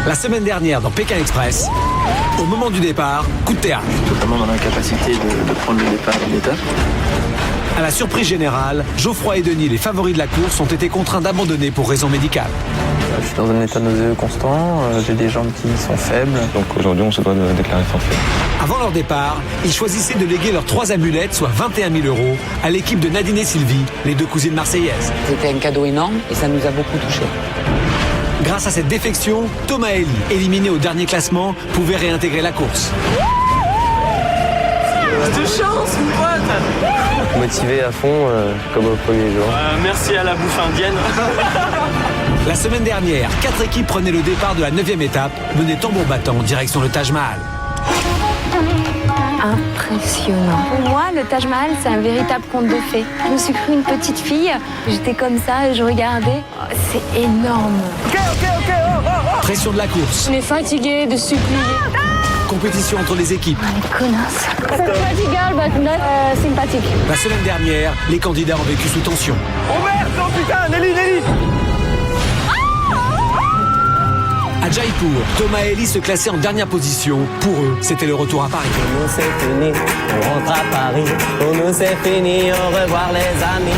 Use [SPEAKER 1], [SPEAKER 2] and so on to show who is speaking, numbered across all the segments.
[SPEAKER 1] La semaine dernière dans Pékin Express, au moment du départ, coup de théâtre.
[SPEAKER 2] Totalement dans l'incapacité de prendre le départ d'une étape.
[SPEAKER 1] À la surprise générale, Geoffroy et Denis, les favoris de la course, ont été contraints d'abandonner pour raison médicale.
[SPEAKER 2] Je suis dans un état nauséeux constant, j'ai des jambes qui sont faibles. Donc aujourd'hui, on se doit de déclarer forfait.
[SPEAKER 1] Avant leur départ, ils choisissaient de léguer leurs 3 amulettes, soit 21 000 €, à l'équipe de Nadine et Sylvie, les 2 cousines marseillaises.
[SPEAKER 3] C'était un cadeau énorme et ça nous a beaucoup touchés.
[SPEAKER 1] Grâce à cette défection, Thomas Elie, éliminé au dernier classement, pouvait réintégrer la course.
[SPEAKER 4] De chance, mon pote.
[SPEAKER 2] Motivé à fond, comme au premier jour.
[SPEAKER 4] Merci à la bouffe indienne.
[SPEAKER 1] La semaine dernière, 4 équipes prenaient le départ de la 9e étape, menées tambour battant en direction le Taj Mahal.
[SPEAKER 5] Impressionnant. Pour moi, le Taj Mahal, c'est un véritable conte de fées. Je me suis cru une petite fille, j'étais comme ça et je regardais. Oh, c'est énorme.
[SPEAKER 1] Pression de la course,
[SPEAKER 5] On est fatigué de supplier.
[SPEAKER 1] compétition entre les équipes.
[SPEAKER 5] Les connasses. C'est pretty girl, but not sympathique.
[SPEAKER 1] La semaine dernière, les candidats ont vécu sous tension.
[SPEAKER 4] Oh merde, non putain, Nelly.
[SPEAKER 1] À Jaipur, Thomas et Elie se classaient en dernière position. Pour eux, c'était le retour à Paris.
[SPEAKER 6] Pour nous c'est fini, on rentre à Paris. Pour nous c'est fini, au revoir les amis.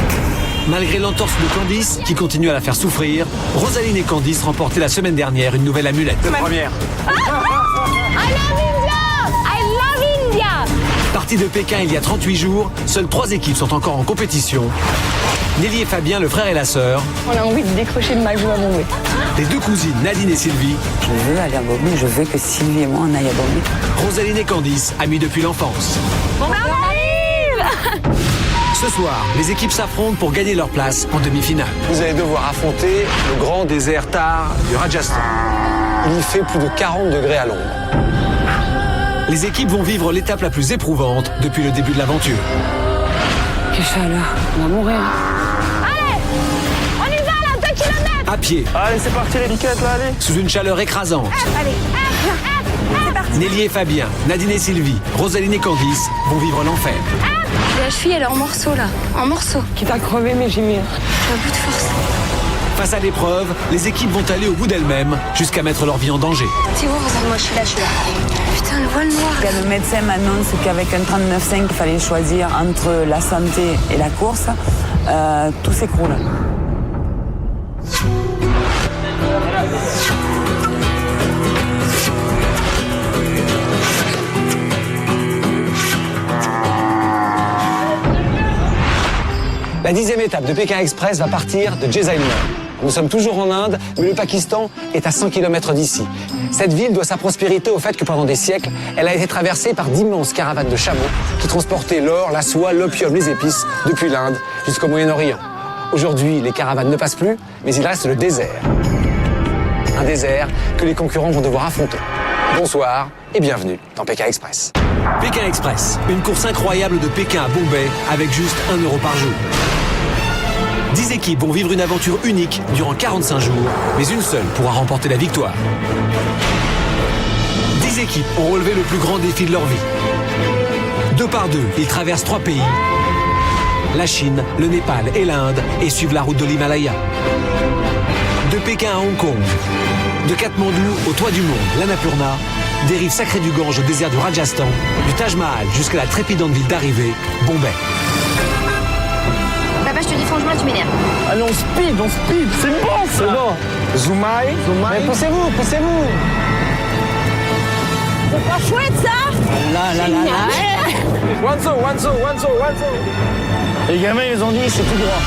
[SPEAKER 1] Malgré l'entorse de Candice, qui continue à la faire souffrir, Rosaline et Candice remportaient la semaine dernière une nouvelle amulette.
[SPEAKER 4] Première.
[SPEAKER 5] I love India! I love India!
[SPEAKER 1] Partie de Pékin il y a 38 jours, seules 3 équipes sont encore en compétition. Nelly et Fabien, le frère et la sœur,
[SPEAKER 5] On a envie de décrocher le maillot à bomber.
[SPEAKER 1] les 2 cousines Nadine et Sylvie,
[SPEAKER 3] Je veux aller à Bobby, je veux que Sylvie et moi on aille à Bobby.
[SPEAKER 1] Rosaline et Candice, amies depuis l'enfance.
[SPEAKER 5] On arrive!
[SPEAKER 1] Ce soir, les équipes s'affrontent pour gagner leur place en demi-finale.
[SPEAKER 7] Vous allez devoir affronter le grand désert Thar du Rajasthan. Il y fait plus de 40 degrés à l'ombre.
[SPEAKER 1] Les équipes vont vivre l'étape la plus éprouvante depuis le début de l'aventure.
[SPEAKER 3] Quelle chaleur, on va mourir.
[SPEAKER 5] On y va là, 2 kilomètres!
[SPEAKER 1] À pied,
[SPEAKER 4] Allez, c'est parti les biquettes là, allez.
[SPEAKER 1] sous une chaleur écrasante. Nelly et Fabien, Nadine et Sylvie, Rosaline et Candice vont vivre l'enfer.
[SPEAKER 5] La cheville, elle est en morceaux là. En morceaux.
[SPEAKER 3] Quitte à crever, mais j'y mets.
[SPEAKER 5] J'ai un bout de force.
[SPEAKER 1] Face à l'épreuve, les équipes vont aller au bout d'elles-mêmes jusqu'à mettre leur vie en danger.
[SPEAKER 5] C'est bon, regarde-moi, je suis là. Putain, le voile noir.
[SPEAKER 3] Le médecin m'annonce qu'avec un 39,5, il fallait choisir entre la santé et la course. Tout s'écroule.
[SPEAKER 7] La 10e étape de Pékin Express va partir de Jaisalmer. Nous sommes toujours en Inde, mais le Pakistan est à 100 km d'ici. Cette ville doit sa prospérité au fait que pendant des siècles, elle a été traversée par d'immenses caravanes de chameaux qui transportaient l'or, la soie, l'opium, les épices depuis l'Inde jusqu'au Moyen-Orient. Aujourd'hui, les caravanes ne passent plus, mais il reste le désert. Un désert que les concurrents vont devoir affronter. Bonsoir et bienvenue dans Pékin Express.
[SPEAKER 1] Pékin Express, une course incroyable de Pékin à Bombay avec juste 1 € par jour. 10 équipes vont vivre une aventure unique durant 45 jours, mais une seule pourra remporter la victoire. 10 équipes ont relevé le plus grand défi de leur vie. 2 par 2, ils traversent 3 pays. La Chine, le Népal et l'Inde et suivent la route de l'Himalaya. De Pékin à Hong Kong, de Katmandou au toit du monde, l'Annapurna, des rives sacrées du Gange au désert du Rajasthan, du Taj Mahal jusqu'à la trépidante ville d'arrivée, Bombay.
[SPEAKER 5] Papa, je te dis franchement, tu m'énerves.
[SPEAKER 4] Allez, on speed, c'est bon ça. C'est bon. Zoumaï. Mais poussez-vous.
[SPEAKER 5] C'est pas chouette ça?
[SPEAKER 4] Là. One so. Les gamins, ils ont dit, c'est tout droit.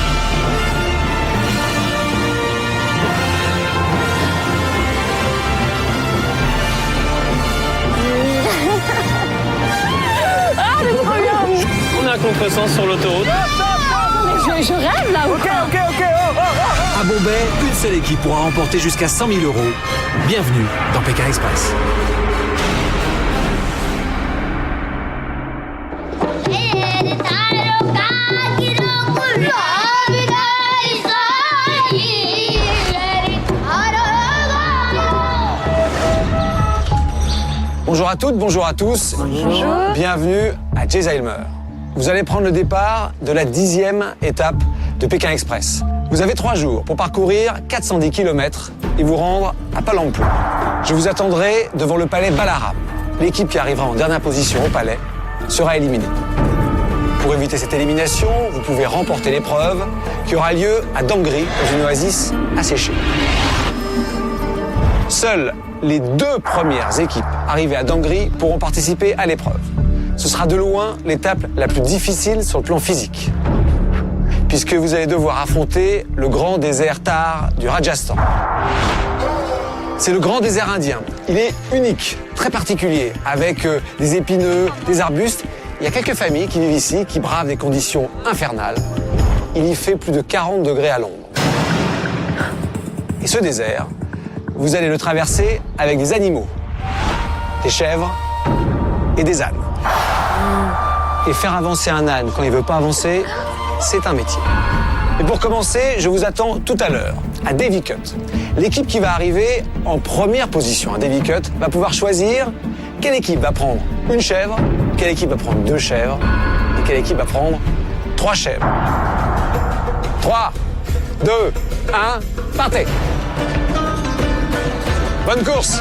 [SPEAKER 4] On est à contresens sur l'autoroute.
[SPEAKER 5] Je rêve là ou
[SPEAKER 4] Ok.
[SPEAKER 1] À Bombay, une seule équipe pourra remporter jusqu'à 100 000 €. Bienvenue dans Pékin Express.
[SPEAKER 7] Bonjour à toutes, bonjour à tous.
[SPEAKER 5] Bonjour.
[SPEAKER 7] Bienvenue à Jaisalmer. Vous allez prendre le départ de la 10e étape de Pékin Express. Vous avez 3 jours pour parcourir 410 km et vous rendre à Palampu. Je vous attendrai devant le palais Balaram. L'équipe qui arrivera en dernière position au palais sera éliminée. Pour éviter cette élimination, vous pouvez remporter l'épreuve qui aura lieu à Dangri, dans une oasis asséchée. Seules les 2 premières équipes arrivées à Dangri pourront participer à l'épreuve. Ce sera de loin l'étape la plus difficile sur le plan physique, puisque vous allez devoir affronter le grand désert Thar du Rajasthan. C'est le grand désert indien. Il est unique, très particulier, avec des épineux, des arbustes. Il y a quelques familles qui vivent ici, qui bravent des conditions infernales. Il y fait plus de 40 degrés à l'ombre. Et ce désert, vous allez le traverser avec des animaux, des chèvres et des ânes. Et faire avancer un âne quand il ne veut pas avancer, c'est un métier. Et pour commencer, je vous attends tout à l'heure, à Davy Cut. L'équipe qui va arriver en première position à Davy Cut va pouvoir choisir quelle équipe va prendre une chèvre, quelle équipe va prendre 2 chèvres, et quelle équipe va prendre 3 chèvres. 3, 2, 1, partez! Bonne course!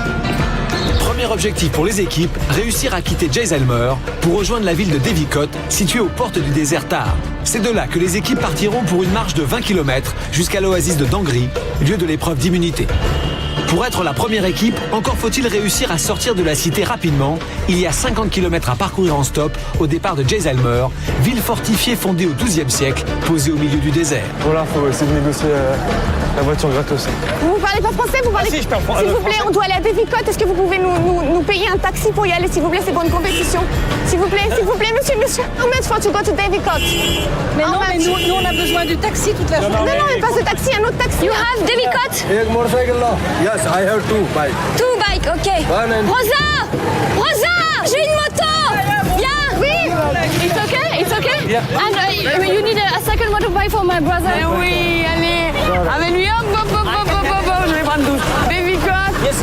[SPEAKER 1] Premier objectif pour les équipes, réussir à quitter Jaisalmer pour rejoindre la ville de Davy Cut, située aux portes du désert Thar. C'est de là que les équipes partiront pour une marche de 20 km jusqu'à l'oasis de Dangri, lieu de l'épreuve d'immunité. Pour être la première équipe, encore faut-il réussir à sortir de la cité rapidement. Il y a 50 km à parcourir en stop au départ de Jaisalmer, ville fortifiée fondée au XIIe siècle, posée au milieu du désert.
[SPEAKER 2] Voilà, faut essayer de négocier la voiture gratos.
[SPEAKER 8] Vous parlez pas français, vous parlez...
[SPEAKER 4] Si, je parle français.
[SPEAKER 8] S'il vous plaît, on doit aller à Davy Cut. Est-ce que vous pouvez nous payer un taxi pour y aller, s'il vous plaît? C'est pour une compétition. S'il vous plaît, monsieur. How much for to go to Davy Cut?
[SPEAKER 9] Mais non, mais nous on a besoin du taxi toute la journée.
[SPEAKER 8] Non, mais pas ce taxi, un autre taxi.
[SPEAKER 5] You have Davy Cut?
[SPEAKER 4] एक motorcycle là. Yes, I have 2 bike.
[SPEAKER 5] 2 bikes, ok. Rosa, j'ai une moto. Viens.
[SPEAKER 8] Oui. It's okay.
[SPEAKER 4] Yeah.
[SPEAKER 5] And you need a second motorbike for my brother.
[SPEAKER 8] Eh oui, allez. Avec lui, hop, je vais prendre 12. Davy Cut.
[SPEAKER 4] Yes.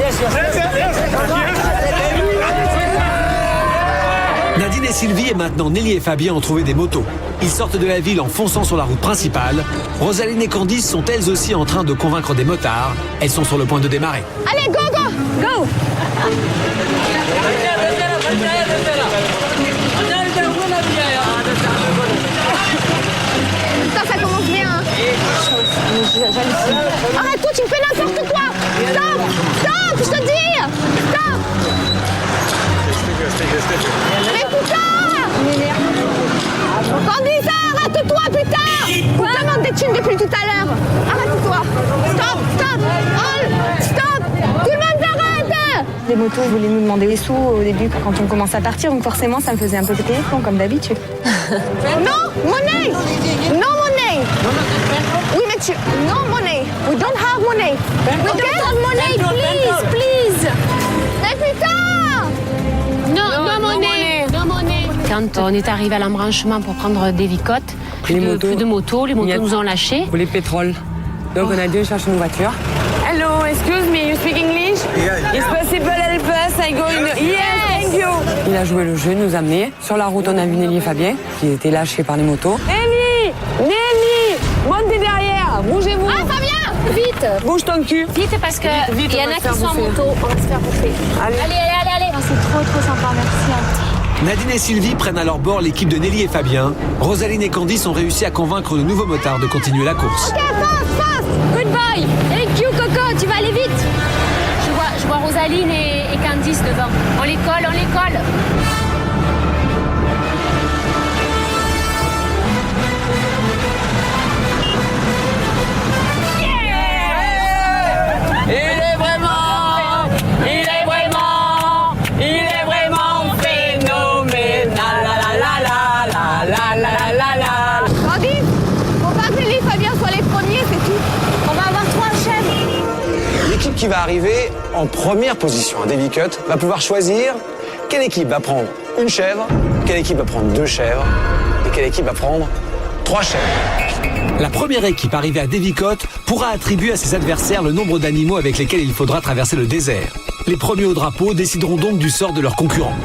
[SPEAKER 1] Nadine et Sylvie et maintenant Nelly et Fabien ont trouvé des motos. Ils sortent de la ville en fonçant sur la route principale. Rosaline et Candice sont elles aussi en train de convaincre des motards. Elles sont sur le point de démarrer.
[SPEAKER 8] Allez, go. Ça commence bien. Arrête-toi, tu me fais n'importe quoi. Stop, je te dis. Stop. Mais putain. Candice, arrête-toi, putain. Vous demande des thunes depuis tout à l'heure. Arrête-toi. Stop. Tout le monde s'arrête.
[SPEAKER 10] Les motos voulaient nous demander des sous au début quand on commence à partir, donc forcément ça me faisait un peu péter les plombs comme d'habitude.
[SPEAKER 8] No money. Oui, mais no money. We don't have money.
[SPEAKER 5] We don't have money, please.
[SPEAKER 8] Mais putain.
[SPEAKER 5] No money.
[SPEAKER 9] Quand on est arrivé à l'embranchement pour prendre Davy Cut, plus de motos, les motos nous ont lâchés.
[SPEAKER 11] Pour les pétroles. Donc on a dû chercher une voiture.
[SPEAKER 8] Hello, excuse me, you speak English? It's possible help us, I go in... Yes, thank you.
[SPEAKER 11] Il a joué le jeu, nous a amenés. Sur la route, on a vu Nelly et Fabien, qui étaient lâchés par les motos.
[SPEAKER 8] Nelly, montez derrière, bougez-vous.
[SPEAKER 5] Ah, Fabien, vite.
[SPEAKER 8] Bouge ton cul.
[SPEAKER 5] Vite parce que il y en a qui sont en moto, on va se faire bouffer. Allez.
[SPEAKER 10] C'est trop sympa, merci.
[SPEAKER 1] Nadine et Sylvie prennent à leur bord l'équipe de Nelly et Fabien. Rosaline et Candice ont réussi à convaincre de nouveaux motards de continuer la course.
[SPEAKER 8] Ok, passe.
[SPEAKER 5] Goodbye. Thank you, Coco, tu vas aller vite. Je vois Rosaline et Candice devant. On les colle.
[SPEAKER 8] Il est vraiment phénoménal. Candice, faut pas que Nelly et Fabien soient les premiers, c'est tout. On va avoir 3 chèvres.
[SPEAKER 7] L'équipe qui va arriver en première position à Davy Cut va pouvoir choisir quelle équipe va prendre une chèvre, quelle équipe va prendre 2 chèvres et quelle équipe va prendre 3 chèvres.
[SPEAKER 1] La première équipe arrivée à Davy Cut pourra attribuer à ses adversaires le nombre d'animaux avec lesquels il faudra traverser le désert. Les premiers au drapeau décideront donc du sort de leurs concurrents.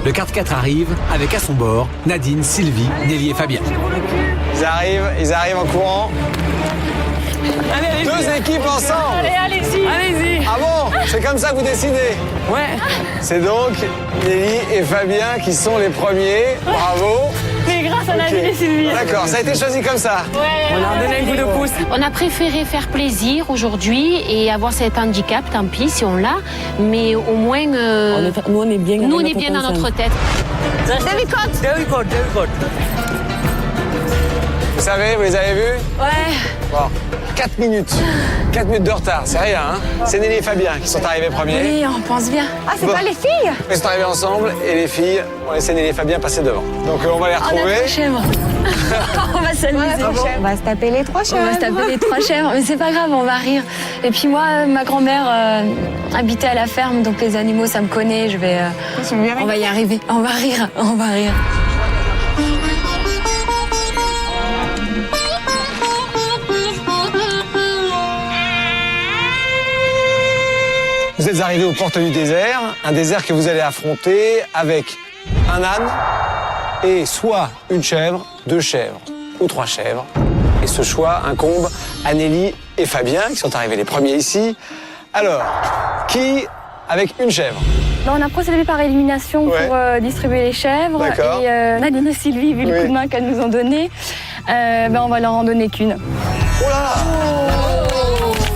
[SPEAKER 1] Le 4x4 arrive avec à son bord Nadine, Sylvie, Nelly et Fabien.
[SPEAKER 7] Ils arrivent en courant.
[SPEAKER 8] Allez,
[SPEAKER 7] 2 équipes ensemble.
[SPEAKER 8] Allez-y.
[SPEAKER 7] Ah bon? C'est comme ça que vous décidez.
[SPEAKER 11] Ouais.
[SPEAKER 7] C'est donc Nelly et Fabien qui sont les premiers. Bravo.
[SPEAKER 10] Mais grâce à
[SPEAKER 7] Ok.
[SPEAKER 10] Nadine et Sylvie.
[SPEAKER 7] D'accord, ça a été choisi comme ça.
[SPEAKER 11] On leur donne un coup de pouce.
[SPEAKER 9] On a préféré faire plaisir aujourd'hui et avoir cet handicap, tant pis si on l'a, mais au moins
[SPEAKER 11] Nous, on est bien,
[SPEAKER 9] nous on est bien dans notre tête.
[SPEAKER 4] David.
[SPEAKER 7] Vous savez, vous les avez vus?
[SPEAKER 3] Ouais.
[SPEAKER 7] Bon, 4 minutes. 4 minutes de retard, c'est rien, hein? C'est Nelly et Fabien qui sont arrivés premiers.
[SPEAKER 3] Oui, on pense bien.
[SPEAKER 8] Ah, c'est
[SPEAKER 7] Bon.
[SPEAKER 8] pas les filles?
[SPEAKER 7] Ils sont arrivés ensemble et les filles ont laissé Nelly et Fabien passer devant. Donc on va les retrouver.
[SPEAKER 3] Chèvre. On va s'amuser.
[SPEAKER 10] On va se taper les 3
[SPEAKER 3] On
[SPEAKER 10] chevaux.
[SPEAKER 3] va se taper les 3 chèvres, mais c'est pas grave, on va rire. Et puis moi, ma grand-mère habitait à la ferme, donc les animaux, ça me connaît. On va y arriver. On va rire, on va rire.
[SPEAKER 7] Vous êtes arrivés aux portes du désert, un désert que vous allez affronter avec un âne et soit une chèvre, 2 chèvres ou 3 chèvres. Et ce choix incombe à Nelly et Fabien qui sont arrivés les premiers ici. Alors, qui avec une chèvre?
[SPEAKER 10] Là, on a procédé par élimination
[SPEAKER 7] Ouais.
[SPEAKER 10] pour distribuer les chèvres.
[SPEAKER 7] D'accord.
[SPEAKER 10] Et Nadine et Sylvie, vu
[SPEAKER 7] Oui.
[SPEAKER 10] le coup de main qu'elles nous ont donné, on va leur en donner qu'une.
[SPEAKER 7] Oh là là!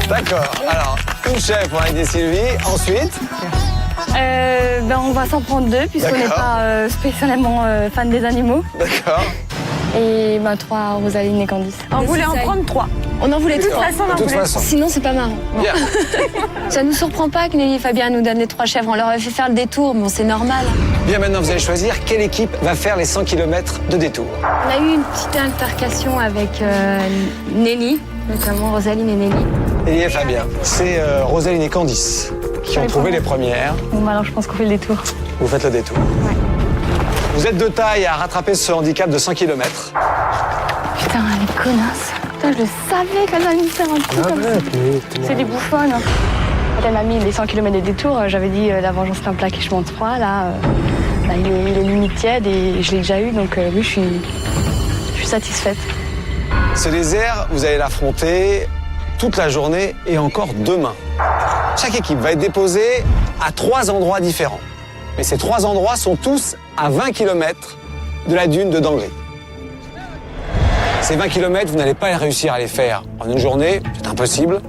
[SPEAKER 7] D'accord, alors une chèvre pour aider Sylvie, ensuite
[SPEAKER 10] On va s'en prendre 2 puisqu'on n'est
[SPEAKER 7] D'accord.
[SPEAKER 10] pas spécialement fan des animaux.
[SPEAKER 7] d'accord.
[SPEAKER 10] Et 3 Rosaline et Candice.
[SPEAKER 8] On voulait en prendre 3.
[SPEAKER 3] On en voulait
[SPEAKER 7] D'accord. De toute façon.
[SPEAKER 3] Sinon, c'est pas marrant.
[SPEAKER 7] Bien.
[SPEAKER 3] Ça nous surprend pas que Nelly et Fabien nous donnent les 3 chèvres. On leur a fait faire le détour, bon, c'est normal.
[SPEAKER 7] Bien, maintenant vous allez choisir quelle équipe va faire les 100 km de détour.
[SPEAKER 10] On a eu une petite altercation avec Nelly, notamment Rosaline et Nelly.
[SPEAKER 7] Nelly et Fabien, c'est Rosaline et Candice qui ont trouvé les premières.
[SPEAKER 10] Bon, alors je pense qu'on fait le détour.
[SPEAKER 7] Vous faites le détour. Vous êtes de taille à rattraper ce handicap de 100 km.
[SPEAKER 10] Putain, les connasses. Putain, je le savais qu'elle allait me faire un coup comme ça. C'est des bouffonnes. Hein. Quand elle m'a mis les 100 km de détour, j'avais dit la vengeance c'est un plat qui je monte froid. Là, il est limite tiède et je l'ai déjà eu, donc oui, je suis satisfaite.
[SPEAKER 7] Ce désert, vous allez l'affronter toute la journée et encore demain. Chaque équipe va être déposée à 3 endroits différents. Mais ces 3 endroits sont tous à 20 km de la dune de Dangry. Ces 20 km, vous n'allez pas réussir à les faire en une journée, c'est impossible.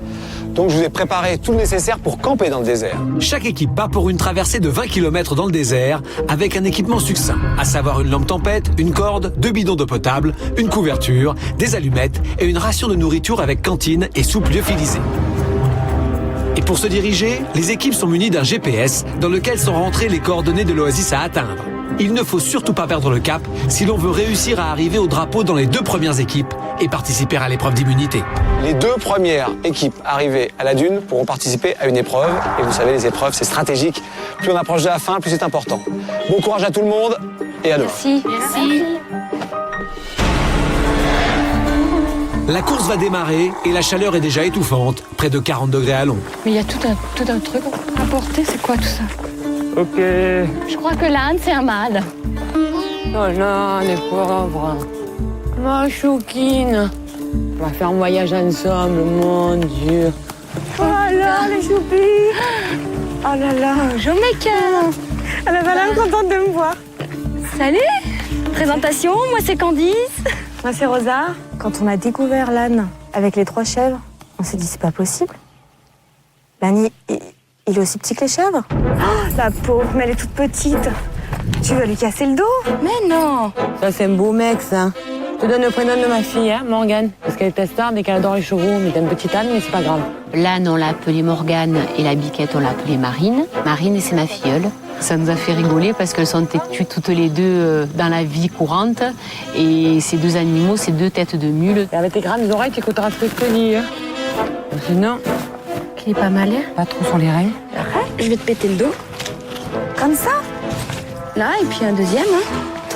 [SPEAKER 7] Donc je vous ai préparé tout le nécessaire pour camper dans le désert. Chaque équipe part pour une traversée de 20 km dans le désert avec un équipement succinct, à savoir une lampe tempête, une corde, 2 bidons d'eau potable, une couverture, des allumettes et une ration de nourriture avec cantine et soupe lyophilisée. Et pour se diriger, les équipes sont munies d'un GPS dans lequel sont rentrées les coordonnées de l'oasis à atteindre. Il ne faut surtout pas perdre le cap si l'on veut réussir à arriver au drapeau dans les 2 premières équipes et participer à l'épreuve d'immunité. Les 2 premières équipes arrivées à la dune pourront participer à une épreuve. Et vous savez, les épreuves, c'est stratégique. Plus on approche de la fin, plus c'est important. Bon courage à tout le monde et à demain.
[SPEAKER 3] Merci.
[SPEAKER 1] La course va démarrer et la chaleur est déjà étouffante, près de 40 degrés à l'ombre.
[SPEAKER 10] Mais il y a tout un truc à porter, c'est quoi tout ça?
[SPEAKER 4] Ok.
[SPEAKER 10] Je crois que l'âne, c'est un mâle.
[SPEAKER 11] Oh non, les pauvres. Ma chouquine. On va faire un voyage ensemble, mon Dieu.
[SPEAKER 10] Oh là, les choupis. Oh là là, je m'écœure. Elle avait l'air contente de me voir. Salut. Présentation, moi c'est Candice. Moi c'est Rosa. Quand on a découvert l'âne avec les 3 chèvres, on s'est dit c'est pas possible. L'âne, il est aussi petit que les chèvres. Oh, la pauvre, mais elle est toute petite. Tu vas lui casser le dos? Mais non.
[SPEAKER 11] Ça, c'est un beau mec, ça. Je te donne le prénom de ma fille, hein, Morgane. Parce qu'elle est testarde et qu'elle adore les chevaux. Mais t'as un petit âne, mais c'est pas grave.
[SPEAKER 9] L'âne, on l'a appelée Morgane et la biquette, on l'a appelée Marine. Marine, c'est ma filleule. Ça nous a fait rigoler parce qu'elles sont têtues toutes les 2 dans la vie courante. Et ces 2 animaux, ces 2 têtes de mule.
[SPEAKER 11] Et avec tes grandes oreilles, tu écouteras ce que je te dis. Hein. Sinon,
[SPEAKER 10] Il est pas mal, hein?
[SPEAKER 11] pas trop sur les reins.
[SPEAKER 10] Je vais te péter le dos. Comme ça? Là, et puis un deuxième, hein?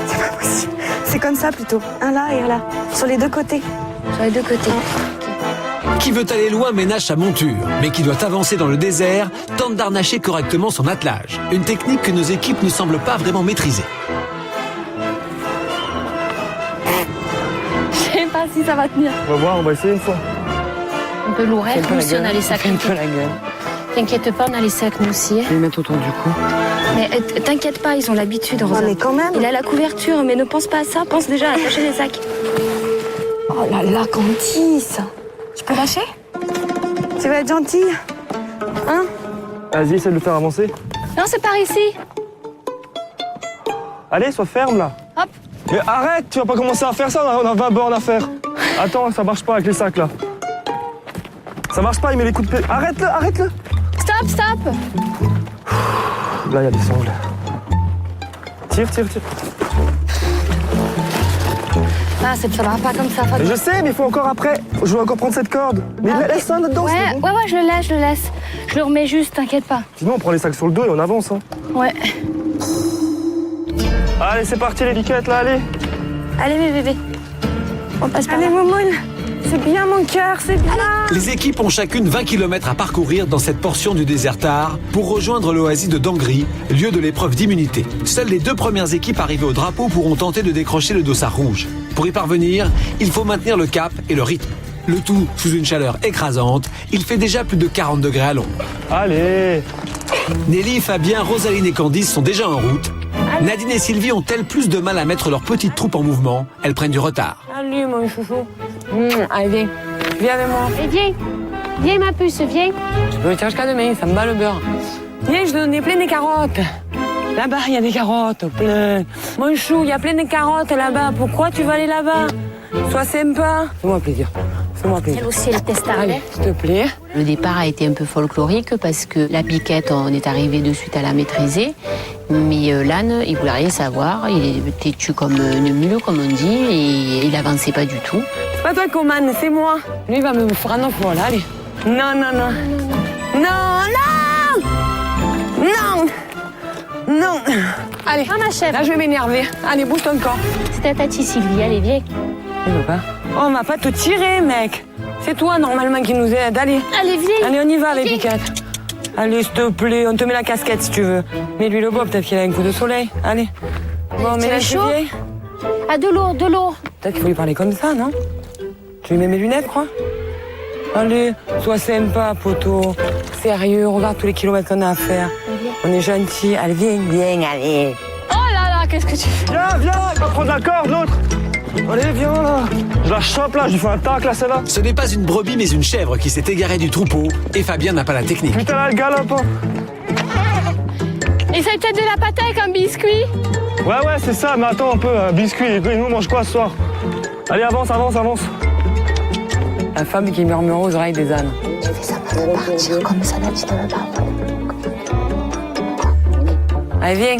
[SPEAKER 10] C'est pas possible. C'est comme ça plutôt. Un là et un là. Sur les 2 côtés. Sur les 2 côtés.
[SPEAKER 1] Qui veut aller loin ménage sa monture, mais qui doit avancer dans le désert tente d'harnacher correctement son attelage. Une technique que nos équipes ne semblent pas vraiment maîtriser.
[SPEAKER 10] Je sais pas si ça va tenir.
[SPEAKER 4] On va voir, on va essayer une fois.
[SPEAKER 9] Un peu lourd,
[SPEAKER 11] Fais un peu la
[SPEAKER 9] plus si on
[SPEAKER 11] gueule.
[SPEAKER 9] a les
[SPEAKER 11] Fais un
[SPEAKER 9] sacrifiés.
[SPEAKER 11] peu la gueule.
[SPEAKER 9] T'inquiète pas, on a les sacs nous aussi.
[SPEAKER 11] Je vais les mettre autour du cou.
[SPEAKER 5] Mais t'inquiète pas, ils ont l'habitude, Rosa.
[SPEAKER 10] mais quand même.
[SPEAKER 5] Il a la couverture, mais ne pense pas à ça. Pense déjà à attacher les sacs.
[SPEAKER 10] Oh là là, Candice. Je peux lâcher? Tu vas être gentille. Hein?
[SPEAKER 4] Vas-y, essaie de le faire avancer.
[SPEAKER 5] Non, c'est par ici.
[SPEAKER 4] Allez, sois ferme là.
[SPEAKER 5] Hop.
[SPEAKER 4] Mais arrête, tu vas pas commencer à faire ça, on a 20 bornes à faire. Attends, ça marche pas avec les sacs là. Ça marche pas, il met les coups de pied. Arrête-le, arrête-le.
[SPEAKER 5] Stop, stop.
[SPEAKER 4] Là, il y a des sangles. Tire, tire, tire.
[SPEAKER 5] Ah, ça va pas comme ça.
[SPEAKER 4] Mais je sais, mais il faut encore après. Je veux encore prendre cette corde. Mais laisse ça là-dedans.
[SPEAKER 5] Ouais,
[SPEAKER 4] bon.
[SPEAKER 5] ouais, je le laisse. Je le remets juste, t'inquiète pas.
[SPEAKER 4] Sinon, on prend les sacs sur le dos et on avance. Hein.
[SPEAKER 5] Ouais.
[SPEAKER 4] Allez, c'est parti les biquettes là, allez.
[SPEAKER 5] Allez, mes bébés. On passe par
[SPEAKER 10] Allez,
[SPEAKER 5] là.
[SPEAKER 10] Moumoune. C'est bien, mon cœur, c'est bien.
[SPEAKER 1] Les équipes ont chacune 20 km à parcourir dans cette portion du désert Thar pour rejoindre l'oasis de Dangri, lieu de l'épreuve d'immunité. Seules les 2 premières équipes arrivées au drapeau pourront tenter de décrocher le dossard rouge. Pour y parvenir, il faut maintenir le cap et le rythme. Le tout sous une chaleur écrasante. Il fait déjà plus de 40 degrés à l'ombre.
[SPEAKER 4] Allez.
[SPEAKER 1] Nelly, Fabien, Rosaline et Candice sont déjà en route. Nadine et Sylvie ont-elles plus de mal à mettre leur petite troupe en mouvement? Elles prennent du retard.
[SPEAKER 11] Salut, mon chouchou. Allez, viens. Viens avec moi.
[SPEAKER 9] Et viens. Viens, ma puce, viens.
[SPEAKER 11] Je peux le tirer jusqu'à demain, ça me bat le beurre. Viens, je te donne plein des carottes. Là-bas, il y a des carottes, plein. Mon chou, il y a plein de carottes là-bas. Pourquoi tu vas aller là-bas? Sois sympa. Fais-moi plaisir. Fais-moi plaisir.
[SPEAKER 5] Elle aussi, elle teste.
[SPEAKER 11] Allez, s'il te plaît.
[SPEAKER 9] Le départ a été un peu folklorique parce que la biquette, on est arrivé de suite à la maîtriser. Mais l'âne, il voulait rien savoir. Il est têtu comme une mule, comme on dit, et il avançait pas du tout.
[SPEAKER 11] C'est pas toi qui commande, c'est moi. Lui, il va me faire un enfant, là, allez. Non, non, non. Non, non. Non. Non. Allez.
[SPEAKER 5] Ah, ma chef.
[SPEAKER 11] Là, je vais m'énerver. Allez, bouge ton corps.
[SPEAKER 9] C'est ta tati Sylvie, allez, viens.
[SPEAKER 11] Il veut pas. Oh, on va pas te tirer, mec. C'est toi, normalement, qui nous aide. Allez.
[SPEAKER 5] Allez, viens.
[SPEAKER 11] Allez, on y va, les piquettes. Allez, s'il te plaît, on te met la casquette, si tu veux. Mets-lui le bob, peut-être qu'il a un coup de soleil. Allez. Bon, mais là,
[SPEAKER 5] chaud?
[SPEAKER 11] vieille.
[SPEAKER 5] Ah, de l'eau, de l'eau.
[SPEAKER 11] Peut-être qu'il faut lui parler comme ça, non? Tu lui mets mes lunettes, quoi? Allez, sois sympa, poteau. Sérieux, regarde tous les kilomètres qu'on a à faire. On est gentils. Allez, viens, allez.
[SPEAKER 5] Oh là là, qu'est-ce que tu fais?
[SPEAKER 4] Viens, il va prendre la corde, l'autre. Allez, viens là. Je la chope là, je lui fais un tac là, celle-là.
[SPEAKER 1] Ce n'est pas une brebis mais une chèvre qui s'est égarée du troupeau et Fabien n'a pas la technique.
[SPEAKER 4] Putain, là, elle galope. Hein.
[SPEAKER 5] Essaye peut-être de la pâte avec un biscuit.
[SPEAKER 4] Ouais, c'est ça, mais attends un peu, un biscuit. Et nous, on mange quoi ce soir? Allez, avance.
[SPEAKER 11] La femme qui murmure aux oreilles des ânes.
[SPEAKER 5] Tu fais ça pour te partir comme ça, là, tu te veux pas.
[SPEAKER 11] Allez, viens.